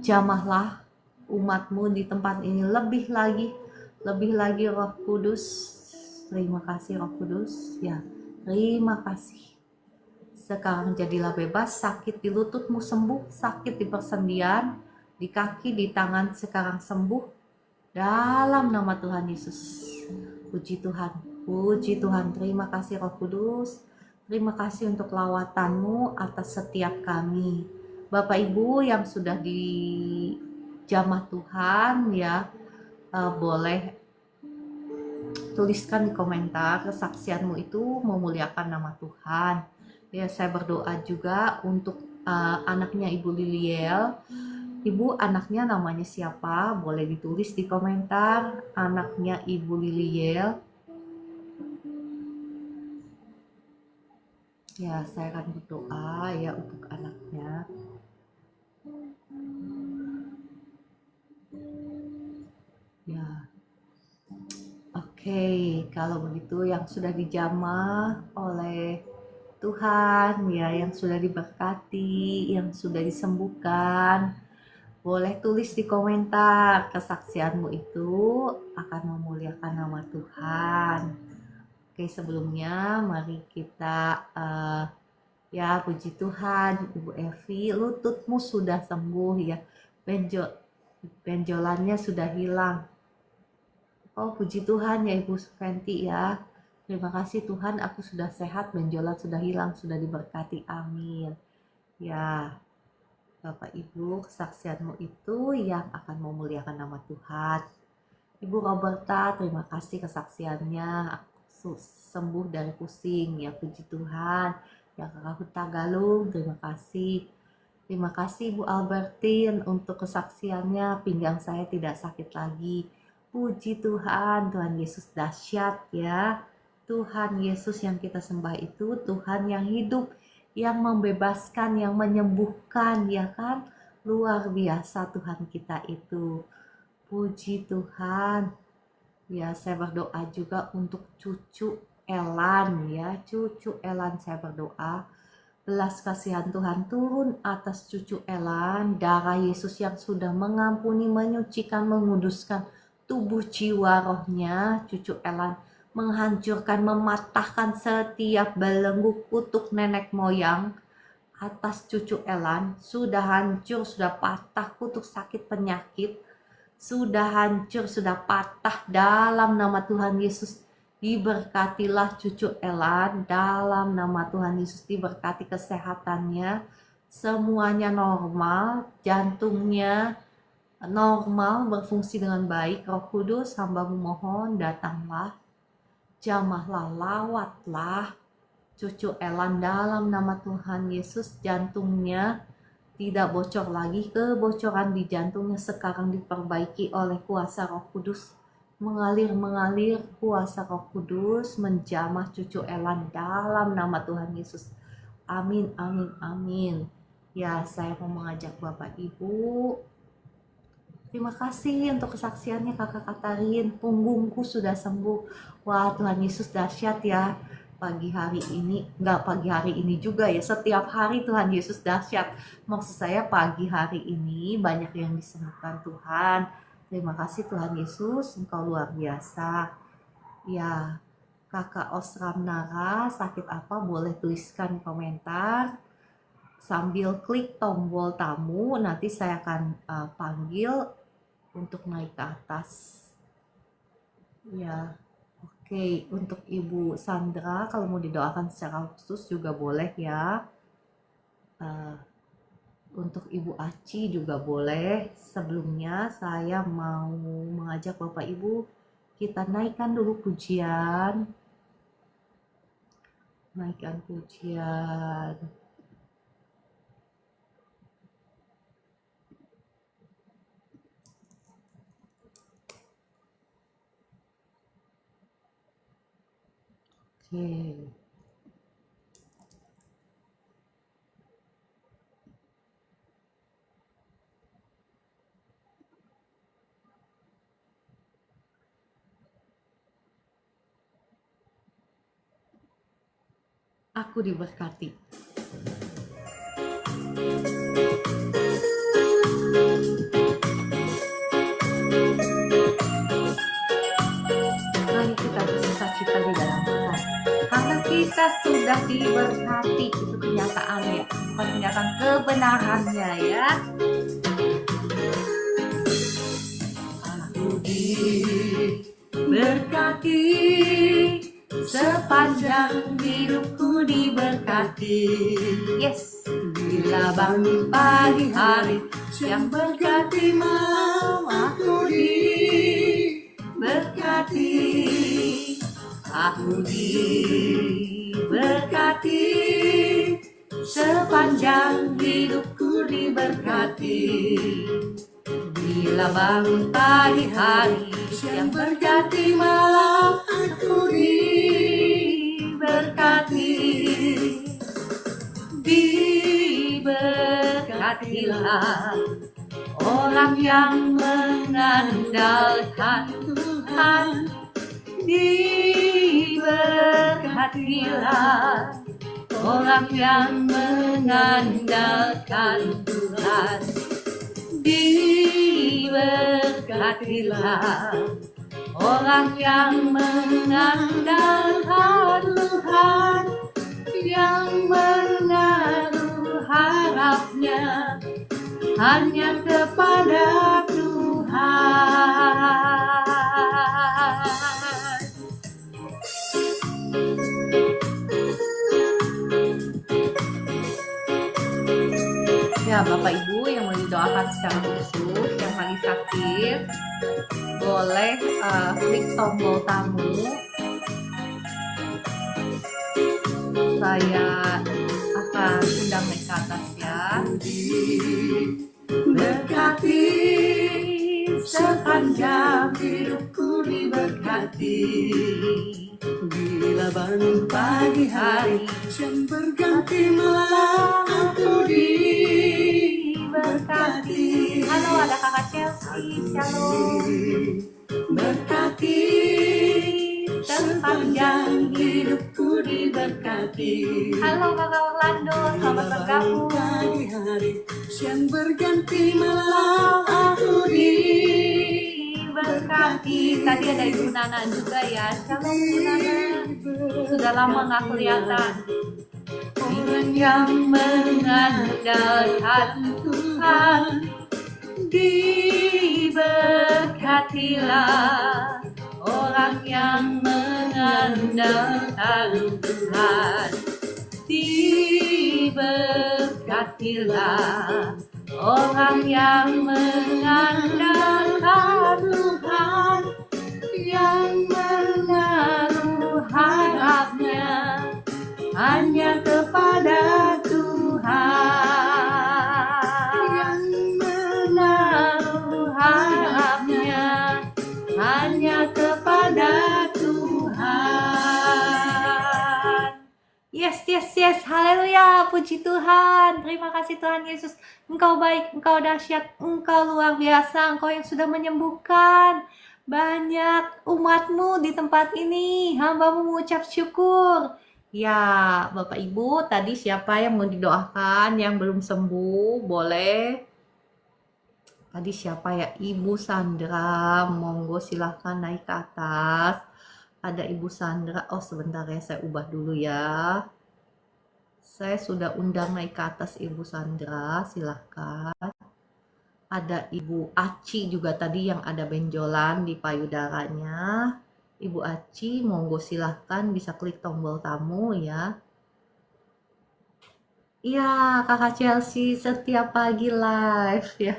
jamahlah umatmu di tempat ini lebih lagi Roh Kudus. Terima kasih Roh Kudus, ya terima kasih. Sekarang jadilah bebas. Sakit di lututmu sembuh, sakit di persendian, di kaki, di tangan sekarang sembuh dalam nama Tuhan Yesus. Puji Tuhan. Terima kasih Roh Kudus. Terima kasih untuk lawatanmu atas setiap kami. Bapak Ibu yang sudah di jamah Tuhan, ya boleh tuliskan di komentar kesaksianmu itu memuliakan nama Tuhan. Ya, saya berdoa juga untuk anaknya Ibu Liliel. Ibu, anaknya namanya siapa? Boleh ditulis di komentar. Anaknya Ibu Liliel. Ya, saya akan berdoa ya untuk anaknya. Ya. Oke, kalau begitu yang sudah dijamah oleh Tuhan, ya, yang sudah diberkati, yang sudah disembuhkan, boleh tulis di komentar. Kesaksianmu itu akan memuliakan nama Tuhan. Oke, sebelumnya mari kita ya puji Tuhan. Ibu Evi, lututmu sudah sembuh ya, benjolannya sudah hilang. Oh, puji Tuhan ya Ibu Fenty ya. Terima kasih Tuhan, aku sudah sehat, benjolan sudah hilang, sudah diberkati. Amin. Ya, Bapak Ibu, kesaksianmu itu yang akan memuliakan nama Tuhan. Ibu Roberta, terima kasih kesaksiannya. Aku sembuh dari pusing, ya puji Tuhan. Ya Kakak Huta Galung, terima kasih. Terima kasih Ibu Albertine untuk kesaksiannya, pinggang saya tidak sakit lagi. Puji Tuhan, Tuhan Yesus dahsyat ya. Tuhan Yesus yang kita sembah itu Tuhan yang hidup, yang membebaskan, yang menyembuhkan, ya kan? Luar biasa Tuhan kita itu. Puji Tuhan. Ya, saya berdoa juga untuk cucu Elan ya. Cucu Elan saya berdoa. Belas kasihan Tuhan turun atas cucu Elan. Darah Yesus yang sudah mengampuni, menyucikan, menguduskan tubuh jiwa rohnya cucu Elan, menghancurkan, mematahkan setiap belenggu kutuk nenek moyang atas cucu Elan. Sudah hancur, sudah patah kutuk sakit penyakit, sudah hancur, sudah patah dalam nama Tuhan Yesus. Diberkatilah cucu Elan dalam nama Tuhan Yesus. Diberkati kesehatannya, semuanya normal, jantungnya normal, berfungsi dengan baik. Roh Kudus, hamba-Mu mohon datanglah, jamahlah, lawatlah cucu Elan dalam nama Tuhan Yesus. Jantungnya tidak bocor lagi, kebocoran di jantungnya sekarang diperbaiki oleh kuasa Roh Kudus. Mengalir kuasa Roh Kudus menjamah cucu Elan dalam nama Tuhan Yesus. Amin, amin, amin. Ya, saya mau mengajak Bapak Ibu Terima kasih untuk kesaksiannya Kakak Katarin, punggungku sudah sembuh. Wah, Tuhan Yesus dahsyat ya. Pagi hari ini, enggak pagi hari ini juga ya, setiap hari Tuhan Yesus dahsyat. Maksud saya pagi hari ini banyak yang disembuhkan Tuhan. Terima kasih Tuhan Yesus, Engkau luar biasa. Ya, Kakak Osram Nara, sakit apa? Boleh tuliskan komentar. Sambil klik tombol tamu, nanti saya akan panggil untuk naik ke atas. Ya, oke. Untuk Ibu Sandra, kalau mau didoakan secara khusus juga boleh ya. Untuk Ibu Aci juga boleh. Sebelumnya saya mau mengajak Bapak Ibu, kita naikkan dulu pujian. Naikkan pujian. Oke. Aku diberkati. Mari kita bersuka-cita di dalam Tuhan. Karena kita sudah diberkati, itu kenyataannya, bukan kenyataan kebenarannya ya. Aku diberkati, sepanjang hidupku diberkati. Yes, bila bangun pagi hari, siang berganti malam, aku diberkati. Aku diberkati, sepanjang hidupku diberkati. Bila bangun pagi hari, siang berganti malam, aku diberkati. Diberkatilah orang yang mengandalkan Tuhan. Diberkatilah orang yang mengandalkan Tuhan. Diberkatilah orang yang mengandalkan Tuhan, yang menaruh harapnya hanya kepada Tuhan. Ya, Bapak Ibu yang mau didoakan secara khusus, yang lagi sakit, boleh klik tombol tamu. Saya akan undang naik ke atas ya. Berkati, sepanjang hidupku diberkati. Bila bangun pagi hari, siang berganti malam, aku diberkati. Halo, ada Kakak Chelsea, shalom. Berkati, sepanjang hidupku diberkati. Halo Kakak Orlando, selamat bergabung. Pagi hari, siang berganti malam, aku diberkati. Tadi ada Ibu Nana juga ya. Shalom Ibu Nana. Sudah lama nggak kelihatan. Orang yang mengandalkan Tuhan, diberkatilah orang yang mengandalkan Tuhan. Diberkatilah orang yang mengandalkan Tuhan, yang menaruh harapnya hanya kepada Tuhan, yang menaruh harapnya hanya kepada Tuhan. Yes. Yes. Haleluya. Puji Tuhan. Terima kasih Tuhan Yesus. Engkau baik, Engkau dahsyat, Engkau luar biasa. Engkau yang sudah menyembuhkan banyak umat-Mu di tempat ini. Hamba-Mu mengucap syukur. Ya, Bapak Ibu, tadi siapa yang mau didoakan, yang belum sembuh, boleh. Tadi siapa ya? Ibu Sandra, monggo silahkan naik ke atas. Ada Ibu Sandra. Oh, sebentar ya, saya ubah dulu ya. Saya sudah undang naik ke atas Ibu Sandra, silahkan. Ada Ibu Aci juga tadi yang ada benjolan di payudaranya. Ibu Aci, monggo silahkan bisa klik tombol tamu ya. Iya, Kakak Chelsea setiap pagi live ya.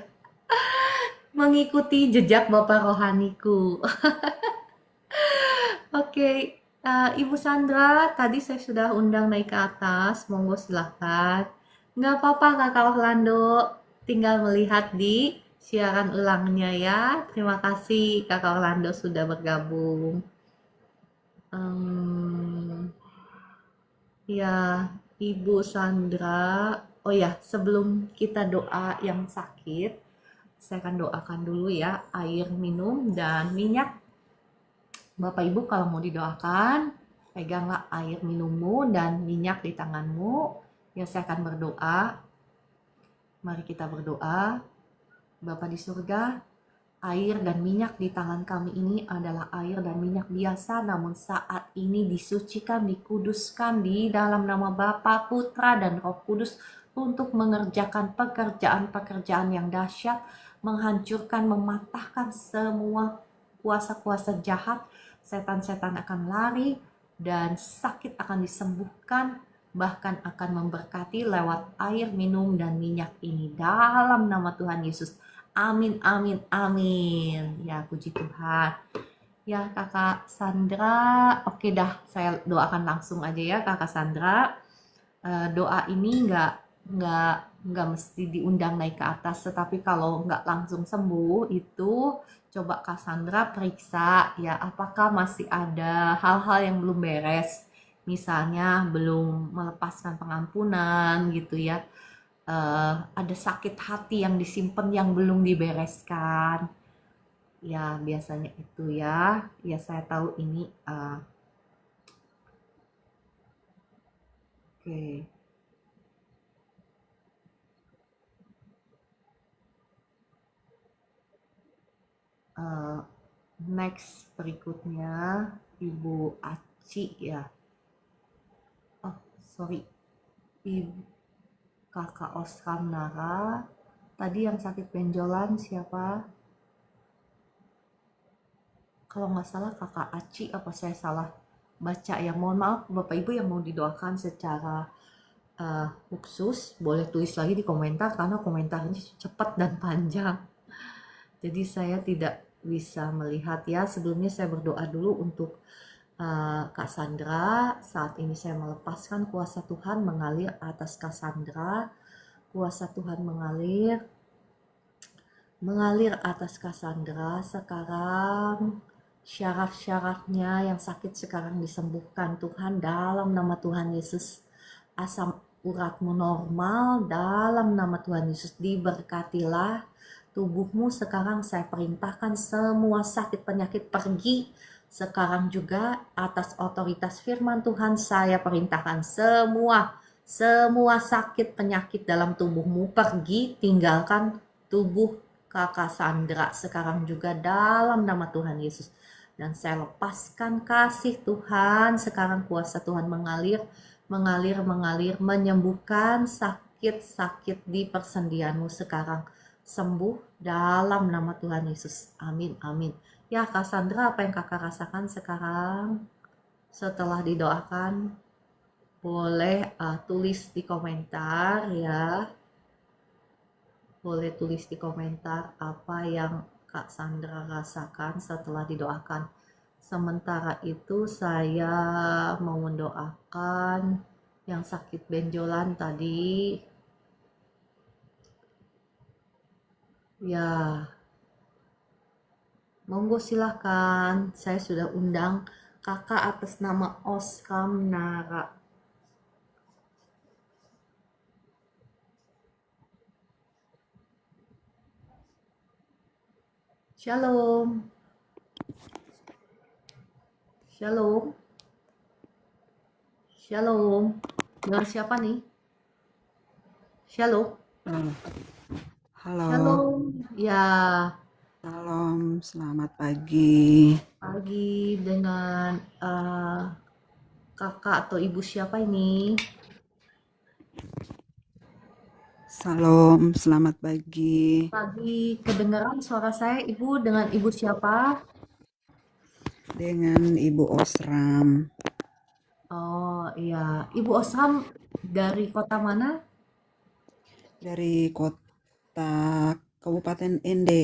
Mengikuti jejak Bapak rohaniku. Oke, Ibu Sandra, tadi saya sudah undang naik ke atas, monggo silahkan. Nggak apa-apa Kakak Orlando, tinggal melihat di siaran ulangnya ya. Terima kasih Kakak Orlando sudah bergabung. Ya, Ibu Sandra. Oh ya, sebelum kita doa yang sakit, saya akan doakan dulu ya, air minum dan minyak. Bapak Ibu kalau mau didoakan, peganglah air minummu dan minyak di tanganmu. Ya, saya akan berdoa. Mari kita berdoa. Bapa di surga, air dan minyak di tangan kami ini adalah air dan minyak biasa, namun saat ini disucikan, dikuduskan di dalam nama Bapa, Putra, dan Roh Kudus untuk mengerjakan pekerjaan-pekerjaan yang dahsyat, menghancurkan, mematahkan semua kuasa-kuasa jahat. Setan-setan akan lari dan sakit akan disembuhkan, bahkan akan memberkati lewat air minum dan minyak ini dalam nama Tuhan Yesus. Amin. Ya, puji Tuhan. Ya, Kakak Sandra. Oke dah, saya doakan langsung aja ya Kakak Sandra. Doa ini nggak mesti diundang naik ke atas, tetapi kalau nggak langsung sembuh itu coba Kak Sandra periksa ya, apakah masih ada hal-hal yang belum beres, misalnya belum melepaskan pengampunan gitu ya, ada sakit hati yang disimpan yang belum dibereskan ya, biasanya itu ya saya tahu ini oke. Next berikutnya Ibu Aci ya. Oh sorry, Ibu Kakak Oscar Nara. Tadi yang sakit benjolan siapa? Kalau nggak salah Kakak Aci, apa saya salah baca ya? Mohon maaf Bapak Ibu yang mau didoakan secara khusus, boleh tulis lagi di komentar karena komentarnya cepat dan panjang. Jadi saya tidak bisa melihat ya. Sebelumnya saya berdoa dulu untuk Kak Sandra. Saat ini saya melepaskan kuasa Tuhan mengalir atas Kak Sandra. Kuasa Tuhan mengalir atas Kak Sandra. Sekarang syaraf-syarafnya yang sakit sekarang disembuhkan Tuhan dalam nama Tuhan Yesus. Asam uratmu normal dalam nama Tuhan Yesus. Diberkatilah tubuhmu sekarang. Saya perintahkan semua sakit penyakit pergi sekarang juga atas otoritas firman Tuhan. Saya perintahkan semua sakit penyakit dalam tubuhmu pergi, tinggalkan tubuh Kakak Sandra sekarang juga dalam nama Tuhan Yesus. Dan saya lepaskan kasih Tuhan sekarang, kuasa Tuhan mengalir, menyembuhkan sakit-sakit di persendianmu sekarang. Sembuh dalam nama Tuhan Yesus. Amin. Ya Kak Sandra, apa yang kakak rasakan sekarang setelah didoakan? Boleh tulis di komentar ya. Boleh tulis di komentar apa yang Kak Sandra rasakan setelah didoakan. Sementara itu saya mau mendoakan yang sakit benjolan tadi. Ya, monggo silahkan. Saya sudah undang kakak atas nama Oskam Nara. Shalom. Shalom. Shalom. Dengan siapa nih? Shalom. Halo, Shalom. Ya, salam, selamat pagi. pagi dengan kakak atau ibu siapa ini? Salam, selamat pagi. Pagi, kedengaran suara saya, ibu dengan ibu siapa? Dengan Ibu Osram Oh iya, ibu Osram dari kota mana? dari kota Kabupaten Ende.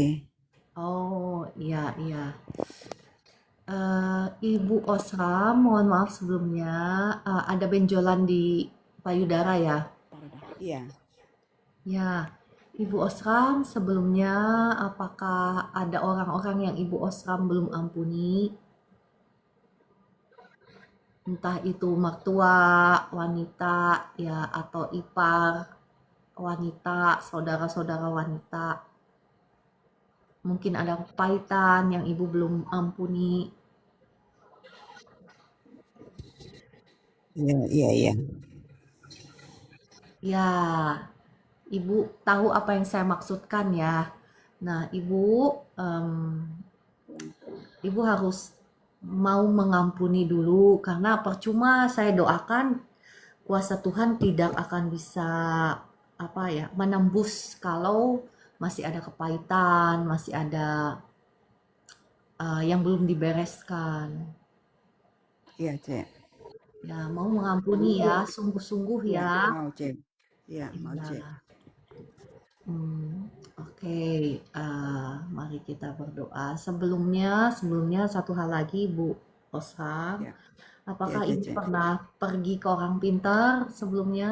Oh iya iya. Ibu Osram, mohon maaf sebelumnya, ada benjolan di payudara ya? Iya, Ya, Ibu Osram sebelumnya apakah ada orang-orang yang Ibu Osram belum ampuni? Entah itu mertua, wanita, ya atau ipar, wanita, saudara-saudara wanita. Mungkin ada kepahitan yang ibu belum ampuni. iya. Ya, ibu tahu apa yang saya maksudkan ya. Nah, ibu harus mau mengampuni dulu karena percuma saya doakan kuasa Tuhan tidak akan bisa apa ya menembus kalau masih ada kepahitan, masih ada yang belum dibereskan. Iya, Cek. Ya, mau mengampuni ya, sungguh-sungguh Iya, ya. mau, Cek. Iya, mau, Cek. Iya. Oke, mari kita berdoa. Sebelumnya satu hal lagi, Bu Osram. Iya, Apakah Ibu Cek. pernah pergi ke orang pintar sebelumnya?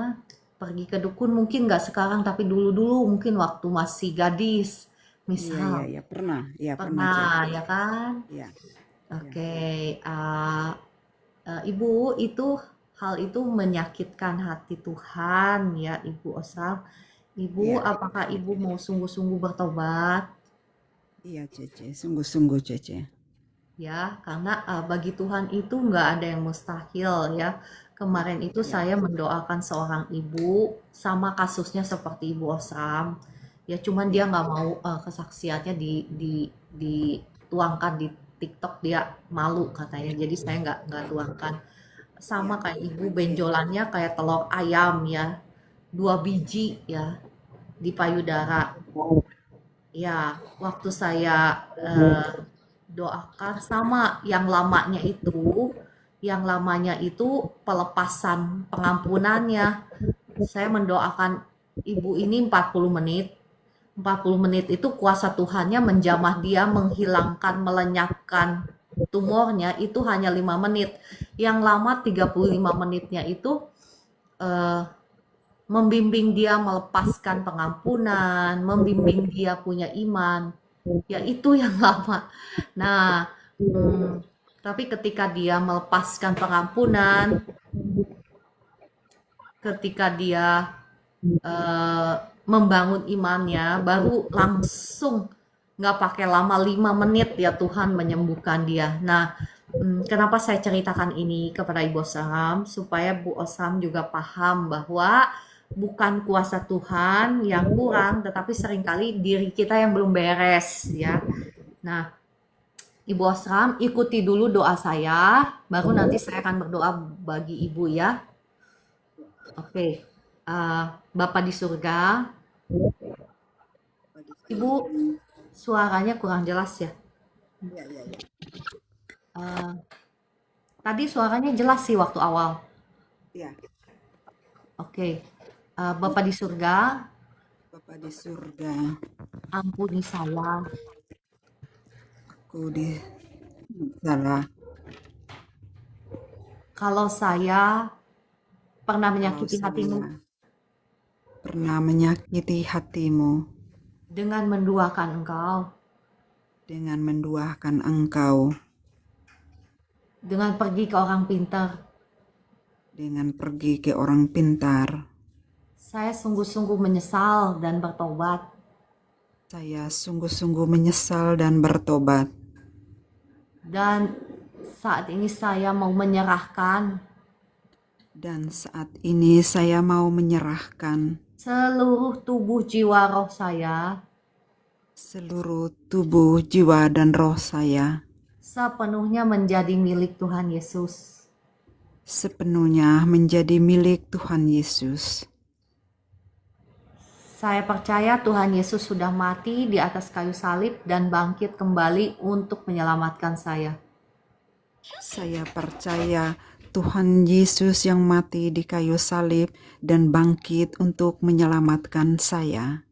Pergi ke dukun mungkin nggak sekarang, tapi dulu-dulu mungkin waktu masih gadis, misal. Iya, pernah. Iya, pernah, Cek. Pernah, ya kan? Iya, Oke, Ibu, hal itu menyakitkan hati Tuhan ya, Ibu Osram. Ibu, iya. apakah Ibu mau sungguh-sungguh bertobat? Iya, Cece. Sungguh-sungguh, Cece. Ya, karena bagi Tuhan itu nggak ada yang mustahil ya. Kemarin itu saya mendoakan seorang ibu, sama kasusnya seperti Ibu Osram. Ya, cuman dia nggak mau kesaksiannya dituangkan di TikTok, dia malu katanya. Jadi saya nggak tuangkan. Sama Iya, kayak ibu oke. benjolannya kayak telur ayam ya, 2 biji ya di payudara. Ya, waktu saya doakan sama yang lamanya itu pelepasan pengampunannya. Saya mendoakan ibu ini 40 menit. 40 menit itu kuasa Tuhannya menjamah dia, menghilangkan, melenyapkan tumornya itu hanya 5 menit. Yang lama 35 menitnya itu eh, membimbing dia melepaskan pengampunan, membimbing dia punya iman. Ya itu yang lama. Nah, tapi ketika dia melepaskan pengampunan, ketika dia eh, membangun imannya, baru langsung nggak pakai lama 5 menit ya Tuhan menyembuhkan dia. Nah, kenapa saya ceritakan ini kepada Ibu Osram supaya Bu Osram juga paham bahwa bukan kuasa Tuhan yang kurang, tetapi seringkali diri kita yang belum beres ya. Nah, Ibu Osram ikuti dulu doa saya, baru nanti saya akan berdoa bagi Ibu ya. Oke, Bapak di surga, Ibu suaranya kurang jelas ya. Iya. Eh, Tadi suaranya jelas sih waktu awal. Iya, Oke, Bapak di surga, Bapak di surga, ampuni saya aku di salah kalau saya pernah kalau menyakiti hatimu saya pernah menyakiti hatimu dengan menduakan engkau, dengan menduakan engkau, dengan pergi ke orang pintar. dengan pergi ke orang pintar. Saya sungguh-sungguh menyesal dan bertobat. Saya sungguh-sungguh menyesal dan bertobat. Dan saat ini saya mau menyerahkan Dan saat ini saya mau menyerahkan seluruh tubuh jiwa roh saya seluruh tubuh, jiwa, dan roh saya sepenuhnya menjadi milik Tuhan Yesus. sepenuhnya menjadi milik Tuhan Yesus. Saya percaya Tuhan Yesus sudah mati di atas kayu salib dan bangkit kembali untuk menyelamatkan saya. Saya percaya Tuhan Yesus yang mati di kayu salib dan bangkit untuk menyelamatkan saya.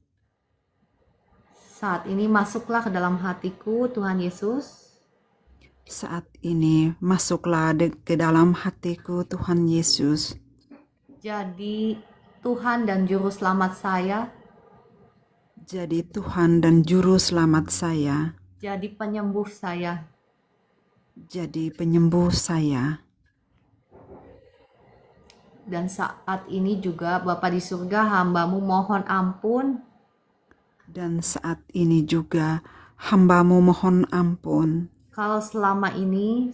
Saat ini masuklah ke dalam hatiku Tuhan Yesus. Saat ini masuklah ke dalam hatiku Tuhan Yesus. Jadi Tuhan dan Juru Selamat saya. Jadi Tuhan dan Juru Selamat saya. Jadi penyembuh saya. Jadi penyembuh saya. Dan saat ini juga Bapa di surga, hamba-Mu mohon ampun. Dan saat ini juga hamba-Mu mohon ampun. Kalau selama ini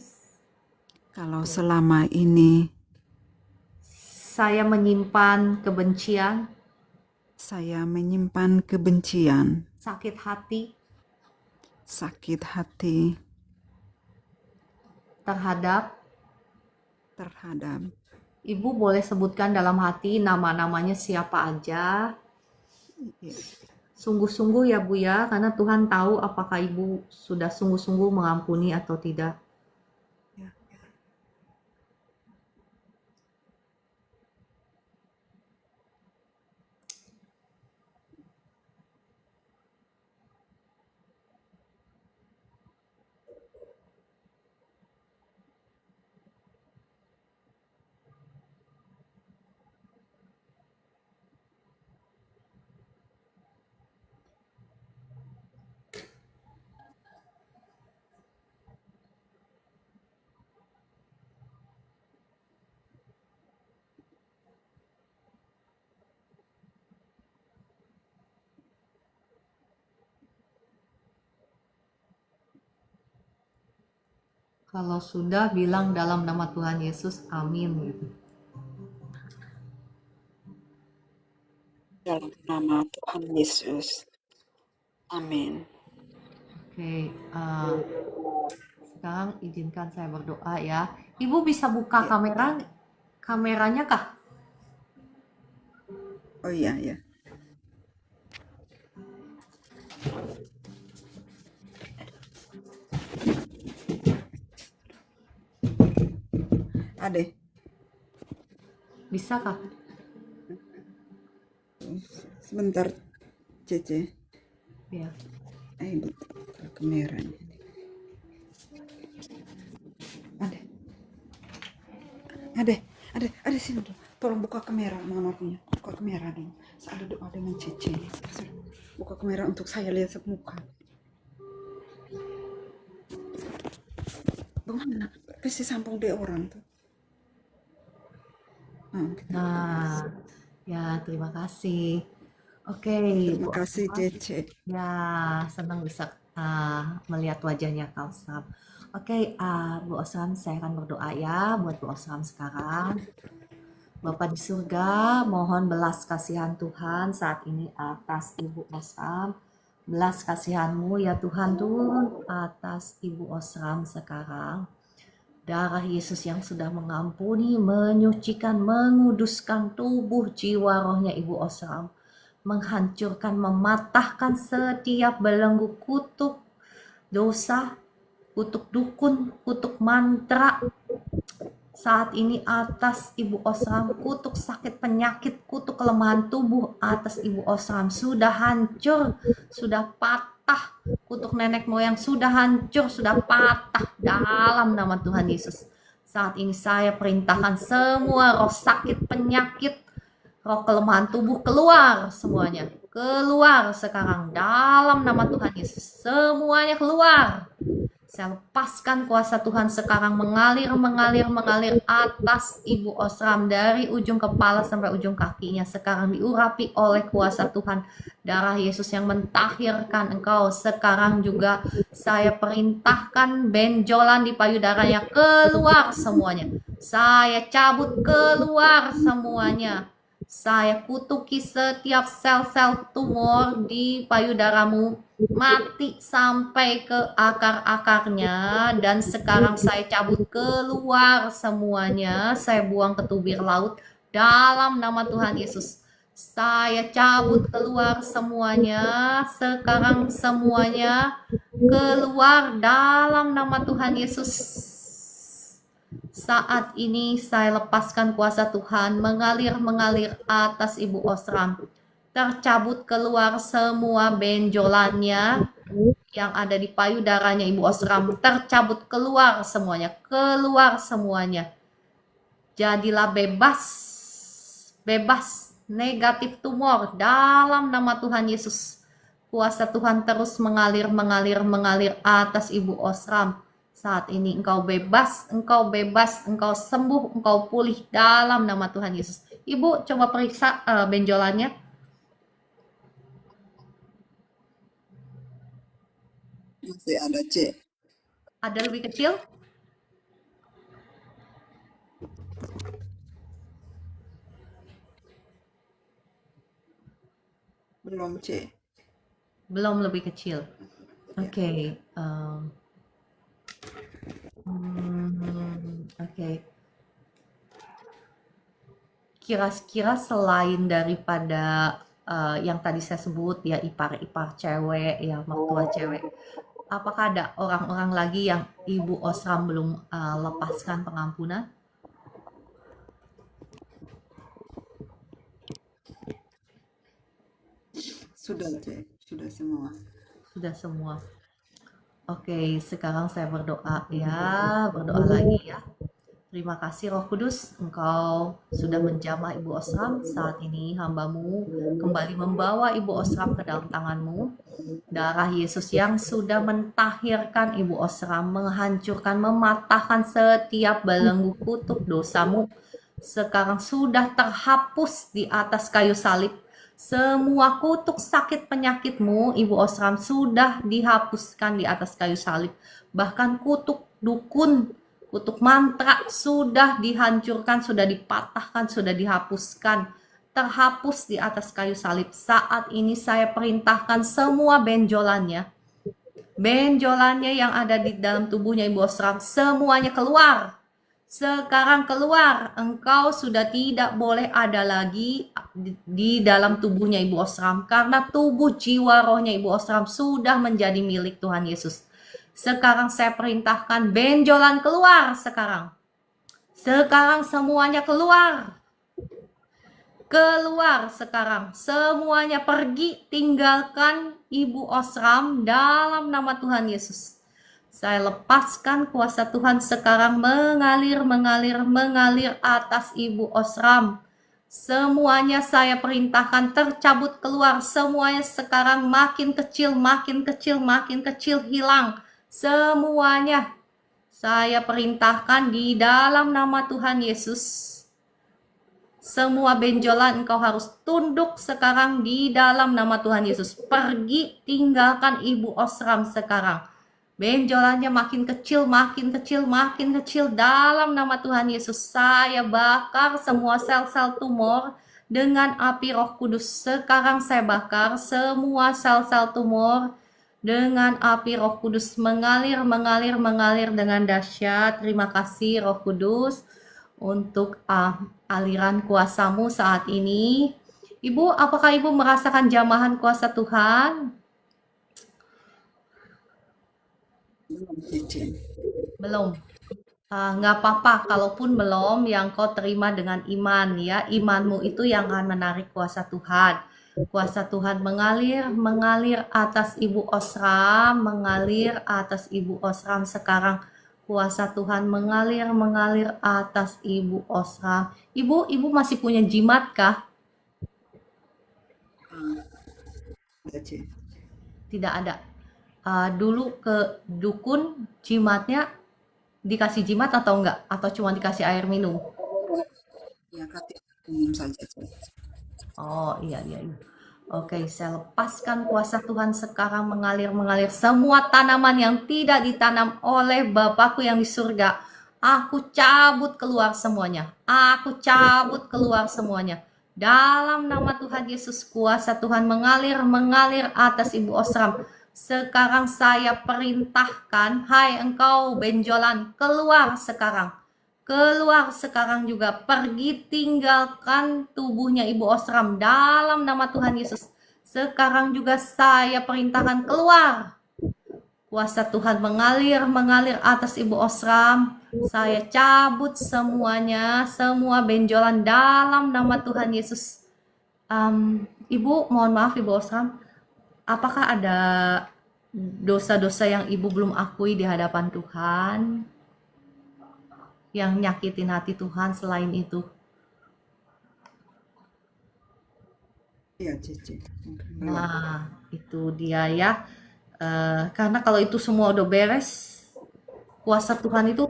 saya menyimpan kebencian, saya menyimpan kebencian, sakit hati terhadap Ibu boleh sebutkan dalam hati nama-namanya siapa aja. Sungguh-sungguh ya Bu ya, karena Tuhan tahu apakah Ibu sudah sungguh-sungguh mengampuni atau tidak. Kalau sudah bilang dalam nama Tuhan Yesus, amin gitu. Dalam nama Tuhan Yesus, amin. Oke, sekarang izinkan saya berdoa ya. Ibu bisa buka kameranya kah? Oh iya ya. Ade. Bisa kah? Sebentar, Cece. Ya. Buka kameranya. Ade sini dulu. Tolong buka kamera, mamanya. Buka kamera dulu. Saya ada doa dengan Cece. Buka kamera untuk saya lihat muka. Bagaimana? Pasti sampung deh orang tuh. Nah, ya terima kasih. Oke, Terima Bu kasih Osam. Cece. Ya, senang bisa melihat wajahnya Kak Osam. Oke, Bu Osam, saya akan berdoa ya buat Bu Osam sekarang. Bapa di surga, mohon belas kasihan Tuhan saat ini atas Ibu Osam. Belas kasihan-Mu ya Tuhan turun atas Ibu Osam sekarang. Darah Yesus yang sudah mengampuni, menyucikan, menguduskan tubuh jiwa rohnya Ibu Osam. Menghancurkan, mematahkan setiap belenggu kutuk dosa, kutuk dukun, kutuk mantra. Saat ini atas Ibu Osam, kutuk sakit penyakit, kutuk kelemahan tubuh atas Ibu Osam sudah hancur, sudah patah. Kutuk nenek moyang sudah hancur, sudah patah dalam nama Tuhan Yesus. Saat ini saya perintahkan semua roh sakit penyakit, roh kelemahan tubuh keluar semuanya. Keluar sekarang dalam nama Tuhan Yesus. Semuanya keluar. Saya lepaskan kuasa Tuhan sekarang mengalir atas Ibu Osram dari ujung kepala sampai ujung kakinya. Sekarang diurapi oleh kuasa Tuhan. Darah Yesus yang mentahirkan engkau. Sekarang juga saya perintahkan benjolan di payudaranya keluar semuanya. Saya cabut keluar semuanya. Saya kutuki setiap sel-sel tumor di payudaramu, mati sampai ke akar-akarnya, dan sekarang saya cabut keluar semuanya. Saya buang ke tubir laut dalam nama Tuhan Yesus. Saya cabut keluar semuanya. Sekarang semuanya keluar dalam nama Tuhan Yesus. Saat ini saya lepaskan kuasa Tuhan mengalir atas Ibu Osram. Tercabut keluar semua benjolannya yang ada di payudaranya Ibu Osram. Tercabut keluar semuanya. Keluar semuanya. Jadilah bebas. Bebas negatif tumor dalam nama Tuhan Yesus. Kuasa Tuhan terus mengalir atas Ibu Osram. Saat ini engkau bebas, engkau sembuh, engkau pulih dalam nama Tuhan Yesus. Ibu coba periksa benjolannya. Masih ada, C. Ada lebih kecil? Belum, C. Belum lebih kecil. Oke. Oke. Kira-kira selain daripada yang tadi saya sebut ya, ipar-ipar cewek, ya mertua cewek, apakah ada orang-orang lagi yang Ibu Osram belum lepaskan pengampunan? Sudah, C. Sudah semua. Sudah semua. Oke, sekarang saya berdoa ya, berdoa lagi ya. Terima kasih Roh Kudus, Engkau sudah menjamah Ibu Osram. Saat ini hambamu kembali membawa Ibu Osram ke dalam tanganmu. Darah Yesus yang sudah mentahirkan Ibu Osram, menghancurkan, mematahkan setiap belenggu kutuk dosamu, sekarang sudah terhapus di atas kayu salib. Semua kutuk sakit penyakitmu, Ibu Osram, sudah dihapuskan di atas kayu salib. Bahkan kutuk dukun, kutuk mantra sudah dihancurkan, sudah dipatahkan, sudah dihapuskan, terhapus di atas kayu salib. Saat ini saya perintahkan semua benjolannya yang ada di dalam tubuhnya Ibu Osram, semuanya keluar. Sekarang keluar, engkau sudah tidak boleh ada lagi di dalam tubuhnya Ibu Osram, karena tubuh jiwa rohnya Ibu Osram sudah menjadi milik Tuhan Yesus. Sekarang saya perintahkan benjolan keluar sekarang. Sekarang semuanya keluar. Keluar sekarang. Semuanya pergi, tinggalkan Ibu Osram dalam nama Tuhan Yesus. Saya lepaskan kuasa Tuhan sekarang mengalir atas Ibu Osram. Semuanya saya perintahkan tercabut keluar. Semuanya sekarang makin kecil hilang. Semuanya saya perintahkan di dalam nama Tuhan Yesus. Semua benjolan engkau harus tunduk sekarang di dalam nama Tuhan Yesus. Pergi, tinggalkan Ibu Osram sekarang. Benjolannya makin kecil dalam nama Tuhan Yesus. Saya bakar semua sel-sel tumor dengan api Roh Kudus. Sekarang saya bakar semua sel-sel tumor dengan api Roh Kudus, mengalir dengan dahsyat. Terima kasih Roh Kudus untuk aliran kuasamu saat ini. Ibu, apakah Ibu merasakan jamahan kuasa Tuhan? Belum. Nggak apa-apa, kalaupun belum, yang kau terima dengan iman ya. Imanmu itu yang akan menarik kuasa Tuhan. Kuasa Tuhan mengalir atas Ibu Osram, sekarang. Kuasa Tuhan mengalir atas Ibu Osram. Ibu masih punya jimat kah? Tidak ada. dulu ke dukun jimatnya dikasih jimat atau enggak? Atau cuma dikasih air minum? Ya, kasih minum saja. Oh, iya, iya, iya. Oke, saya lepaskan kuasa Tuhan sekarang mengalir semua tanaman yang tidak ditanam oleh Bapakku yang di surga. Aku cabut keluar semuanya. Aku cabut keluar semuanya. Dalam nama Tuhan Yesus, kuasa Tuhan mengalir atas Ibu Osram. Sekarang saya perintahkan, hai engkau benjolan, keluar sekarang. Keluar sekarang juga, pergi tinggalkan tubuhnya Ibu Osram dalam nama Tuhan Yesus. Sekarang juga saya perintahkan keluar. Kuasa Tuhan mengalir atas Ibu Osram. Saya cabut semuanya, semua benjolan dalam nama Tuhan Yesus. Ibu, mohon maaf Ibu Osram, apakah ada dosa-dosa yang Ibu belum akui di hadapan Tuhan? Yang nyakitin hati Tuhan selain itu? Iya, Cici. Belum. Nah, itu dia ya. Karena kalau itu semua udah beres, kuasa Tuhan itu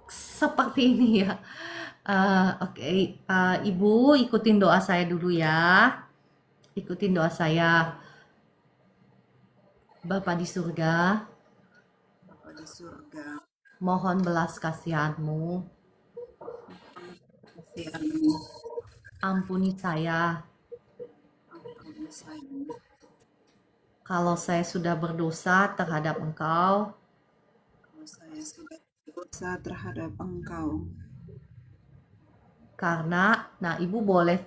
seperti ini ya. Oke, Ibu ikutin doa saya dulu ya. Ikutin doa saya. Bapa di surga, Bapa di surga, mohon belas kasihan-Mu. kasihan-Mu, Ampuni saya ampuni saya. kalau saya sudah berdosa terhadap Engkau. Kalau saya sudah berdosa terhadap Engkau. Karena, nah Ibu boleh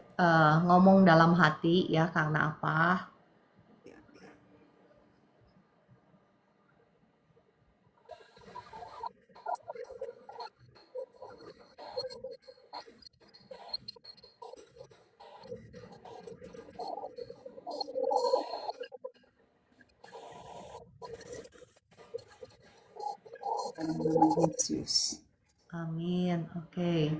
ngomong dalam hati ya, karena apa? Dalam nama Yesus. Amin. Oke.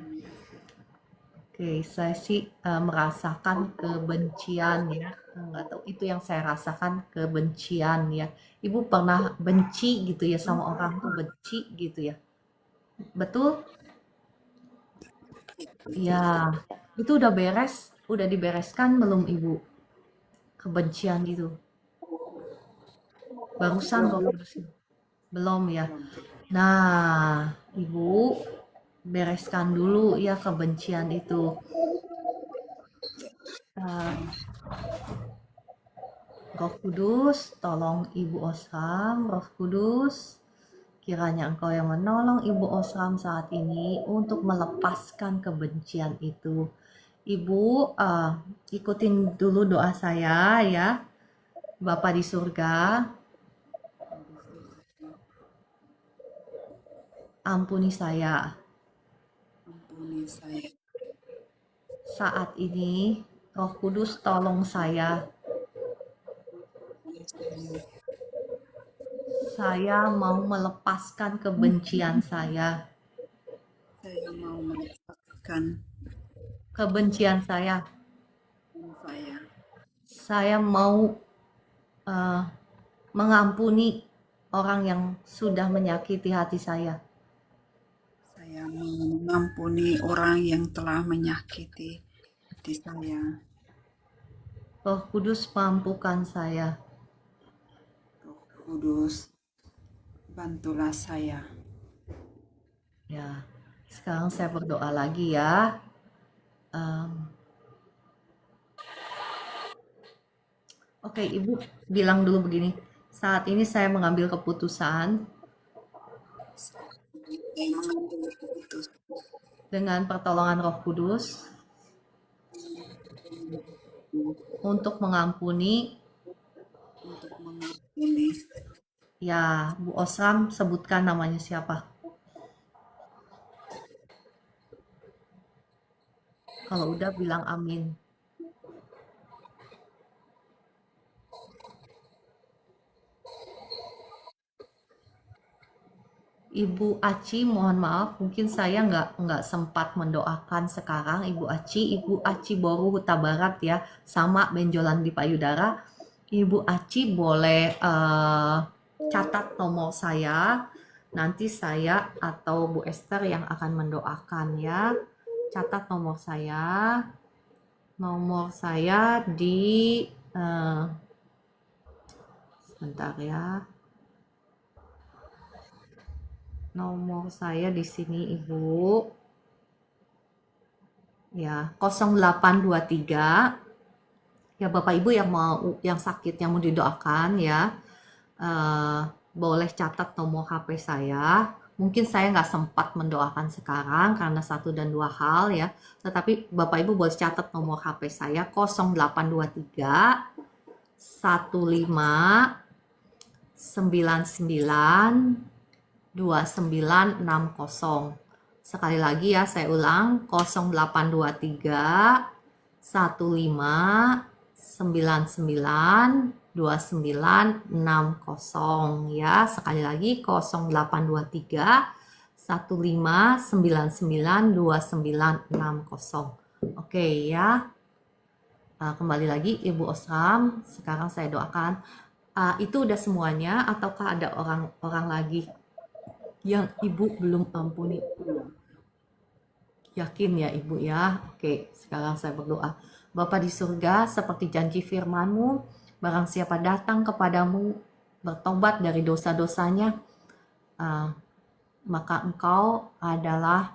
Oke, saya sih merasakan kebencian ya. Nggak tahu itu yang saya rasakan, kebencian ya. Ibu pernah benci gitu ya sama orang tuh, benci gitu ya. Betul? Ya, itu udah beres, udah dibereskan belum Ibu? Kebencian itu. Barusan Roh Kudus. Belum ya. Nah, Ibu bereskan dulu ya kebencian itu. Roh Kudus, tolong Ibu Osram. Roh Kudus, kiranya Engkau yang menolong Ibu Osram saat ini untuk melepaskan kebencian itu. Ibu ikutin dulu doa saya ya. Bapa di surga, ampuni saya. Ampuni saya. Saat ini, Roh Kudus tolong saya. Saya mau melepaskan kebencian saya. Saya mau melepaskan Kebencian saya. saya. Saya mau mengampuni orang yang sudah menyakiti hati saya. Saya mau mengampuni orang yang telah menyakiti hati saya. Roh Kudus mampukan saya. Roh Kudus, bantulah saya. Ya, sekarang saya berdoa lagi ya. Oke, Ibu bilang dulu begini. Saat ini saya mengambil keputusan Saya mengambil keputusan dengan pertolongan Roh Kudus untuk mengampuni. Ya, Bu Osram sebutkan namanya siapa. Kalau udah bilang amin. Ibu Aci, mohon maaf, mungkin saya nggak sempat mendoakan sekarang. Ibu Aci Boru Huta Barat ya, sama benjolan di payudara. Ibu Aci boleh catat nomor saya. Nanti saya atau Bu Esther yang akan mendoakan ya. Catat nomor saya. Nomor saya di sebentar ya. Nomor saya di sini Ibu. Ya, 0823. Ya Bapak Ibu yang sakit yang mau didoakan ya. Boleh catat nomor HP saya. Mungkin saya nggak sempat mendoakan sekarang karena 1 dan 2 hal ya. Tetapi Bapak Ibu boleh catat nomor HP saya 0823 15 99 2960. Sekali lagi ya, saya ulang 0823 15 99 2960 ya. Sekali lagi 0823 15 99 2960. Oke ya. Kembali lagi Ibu Osram, sekarang saya doakan. Itu udah semuanya ataukah ada orang lagi yang Ibu belum ampuni? Yakin ya Ibu ya? Oke, sekarang saya berdoa. Bapa di surga, seperti janji firman-Mu, barang siapa datang kepadamu bertobat dari dosa-dosanya, maka Engkau adalah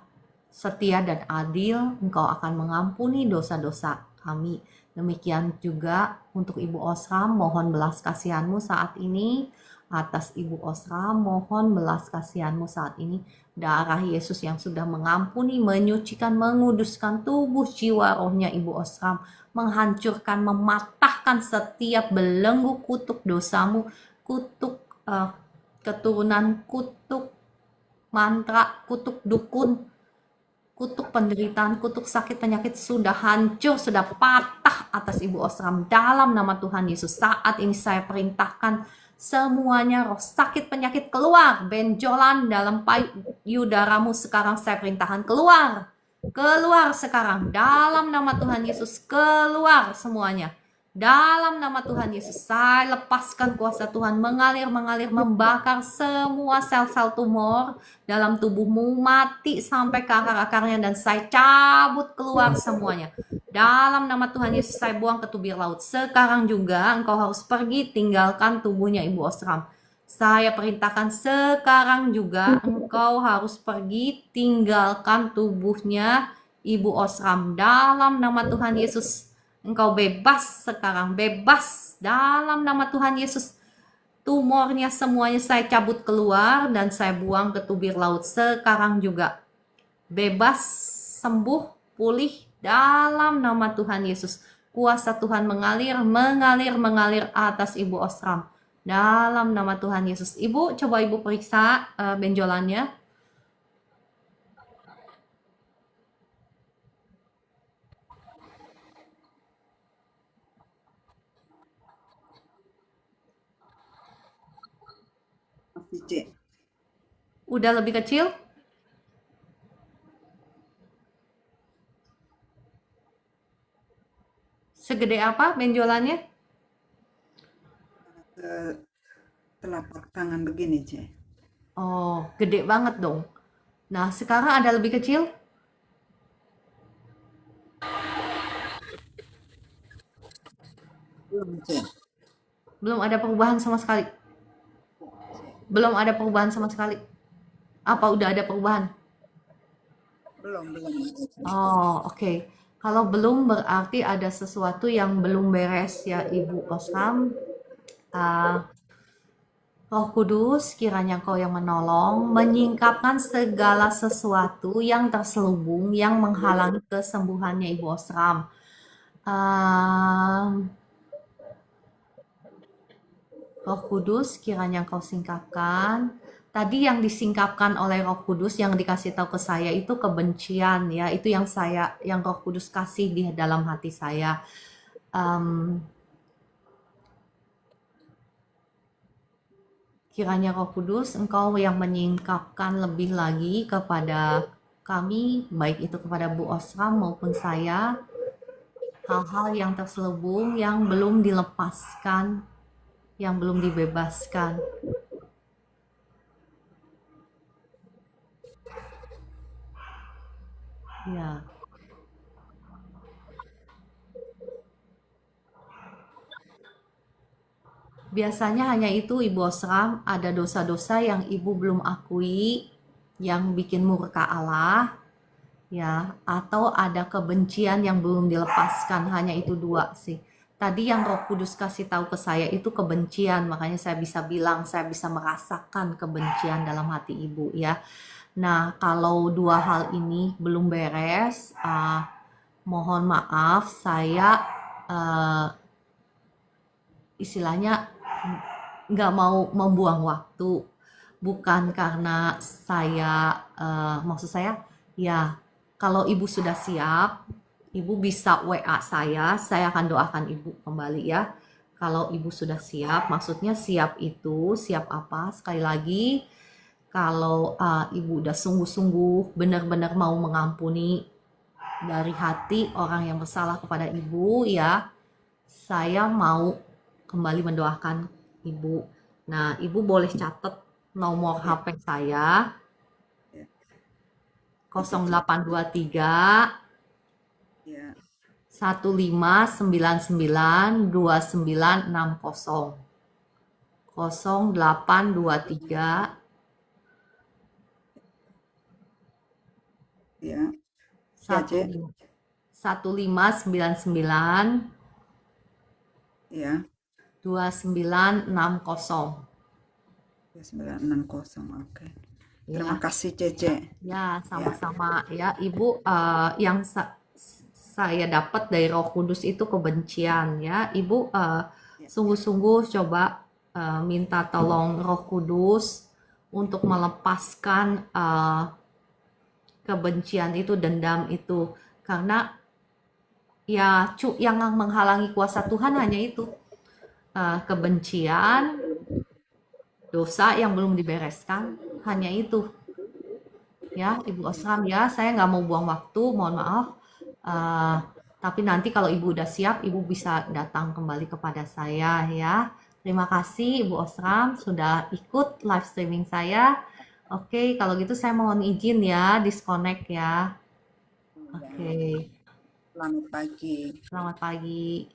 setia dan adil, Engkau akan mengampuni dosa-dosa kami. Demikian juga untuk Ibu Osram, mohon belas kasihan-Mu saat ini. Atas Ibu Osram, mohon belas kasihan-Mu saat ini. Darah Yesus yang sudah mengampuni, menyucikan, menguduskan tubuh, jiwa, rohnya Ibu Osram, menghancurkan, mematahkan setiap belenggu kutuk dosamu, kutuk keturunan, kutuk mantra, kutuk dukun, kutuk penderitaan, kutuk sakit penyakit sudah hancur, sudah patah atas Ibu Osram dalam nama Tuhan Yesus. Saat ini saya perintahkan semuanya roh sakit penyakit keluar, benjolan dalam payudaramu sekarang saya perintahkan keluar. Keluar sekarang dalam nama Tuhan Yesus, keluar semuanya. Dalam nama Tuhan Yesus, saya lepaskan kuasa Tuhan mengalir, membakar semua sel-sel tumor dalam tubuhmu, mati sampai ke akar-akarnya, dan saya cabut keluar semuanya. Dalam nama Tuhan Yesus, saya buang ke tubir laut. Sekarang juga engkau harus pergi, tinggalkan tubuhnya Ibu Osram. Saya perintahkan sekarang juga engkau harus pergi, tinggalkan tubuhnya Ibu Osram. Dalam nama Tuhan Yesus, engkau bebas sekarang, bebas dalam nama Tuhan Yesus. Tumornya semuanya saya cabut keluar dan saya buang ke tubir laut sekarang juga. Bebas, sembuh, pulih dalam nama Tuhan Yesus. Kuasa Tuhan mengalir atas Ibu Osram. Dalam nama Tuhan Yesus. Ibu, coba Ibu periksa benjolannya. Udah lebih kecil? Segede apa benjolannya? Telapak tangan begini, C. Oh, gede banget dong. Nah, sekarang ada lebih kecil? Belum, C. Belum ada perubahan sama sekali. Belum ada perubahan sama sekali. Apa udah ada perubahan? Belum. Oh, oke. Kalau belum berarti ada sesuatu yang belum beres ya Ibu Osram. Roh Kudus, kiranya Kau yang menolong, menyingkapkan segala sesuatu yang terselubung, yang menghalangi kesembuhannya Ibu Osram. Roh Kudus, kiranya Kau singkapkan. Tadi yang disingkapkan oleh Roh Kudus yang dikasih tahu ke saya itu kebencian ya, itu yang Roh Kudus kasih di dalam hati saya. Kiranya Roh Kudus, Engkau yang menyingkapkan lebih lagi kepada kami, baik itu kepada Bu Osram maupun saya, hal-hal yang terselubung yang belum dilepaskan, yang belum dibebaskan. Ya. Biasanya hanya itu Ibu Osram, ada dosa-dosa yang Ibu belum akui, yang bikin murka Allah, ya, atau ada kebencian yang belum dilepaskan, hanya itu dua sih. Tadi yang Roh Kudus kasih tahu ke saya itu kebencian, makanya saya bisa bilang, saya bisa merasakan kebencian dalam hati Ibu ya. Nah, kalau dua hal ini belum beres, mohon maaf, saya istilahnya nggak mau membuang waktu, bukan karena saya maksud saya ya kalau ibu sudah siap, ibu bisa WA saya akan doakan ibu kembali ya. Kalau ibu sudah siap, maksudnya siap itu siap apa? Sekali lagi, kalau ibu udah sungguh-sungguh benar-benar mau mengampuni dari hati orang yang bersalah kepada ibu ya, saya mau kembali mendoakan ibu. Nah, ibu boleh catat nomor HP saya Ya. 0823 Ya. 1599 2960. 0823 Ya. Ya, Cek. 1599 Ya. 2960. 960. Oke. Terima Ya. kasih, Cece. Ya, sama-sama ya. Ibu, yang saya dapat dari Roh Kudus itu kebencian ya. Ibu sungguh-sungguh coba minta tolong Roh Kudus untuk melepaskan kebencian itu, dendam itu. Karena ya yang menghalangi kuasa Tuhan hanya itu. Kebencian, dosa yang belum dibereskan, hanya itu. Ya, Ibu Osram ya, saya nggak mau buang waktu, mohon maaf. Tapi nanti kalau Ibu udah siap, Ibu bisa datang kembali kepada saya ya. Terima kasih Ibu Osram sudah ikut live streaming saya. Oke, kalau gitu saya mohon izin ya, disconnect ya. Oke, Selamat pagi. selamat pagi.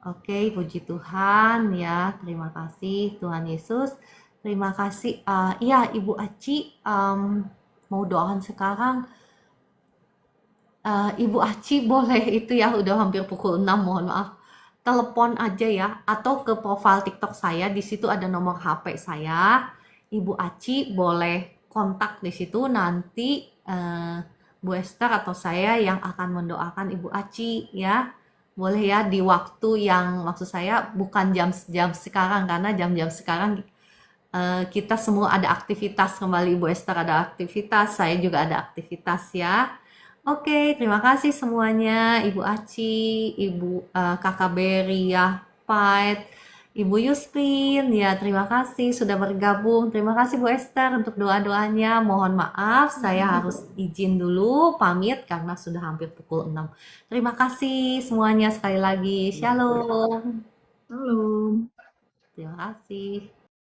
Oke, puji Tuhan ya, terima kasih Tuhan Yesus. Terima kasih. Iya, Ibu Aci, mau doakan sekarang. Ibu Aci boleh itu ya, udah hampir pukul 6, mohon maaf. Telepon aja ya, atau ke profil TikTok saya, di situ ada nomor HP saya. Ibu Aci boleh kontak di situ, nanti Bu Esther atau saya yang akan mendoakan Ibu Aci ya. Boleh ya, di waktu yang maksud saya bukan jam-jam sekarang, karena jam-jam sekarang kita semua ada aktivitas, kembali Ibu Esther ada aktivitas, saya juga ada aktivitas ya. Oke, terima kasih semuanya, Ibu Aci, Ibu Kakak Berry ya, Pait, Ibu Yuspin, ya terima kasih sudah bergabung. Terima kasih Bu Esther untuk doa-doanya. Mohon maaf, saya harus izin dulu, pamit karena sudah hampir pukul 6. Terima kasih semuanya sekali lagi. Shalom. Halo. Terima kasih.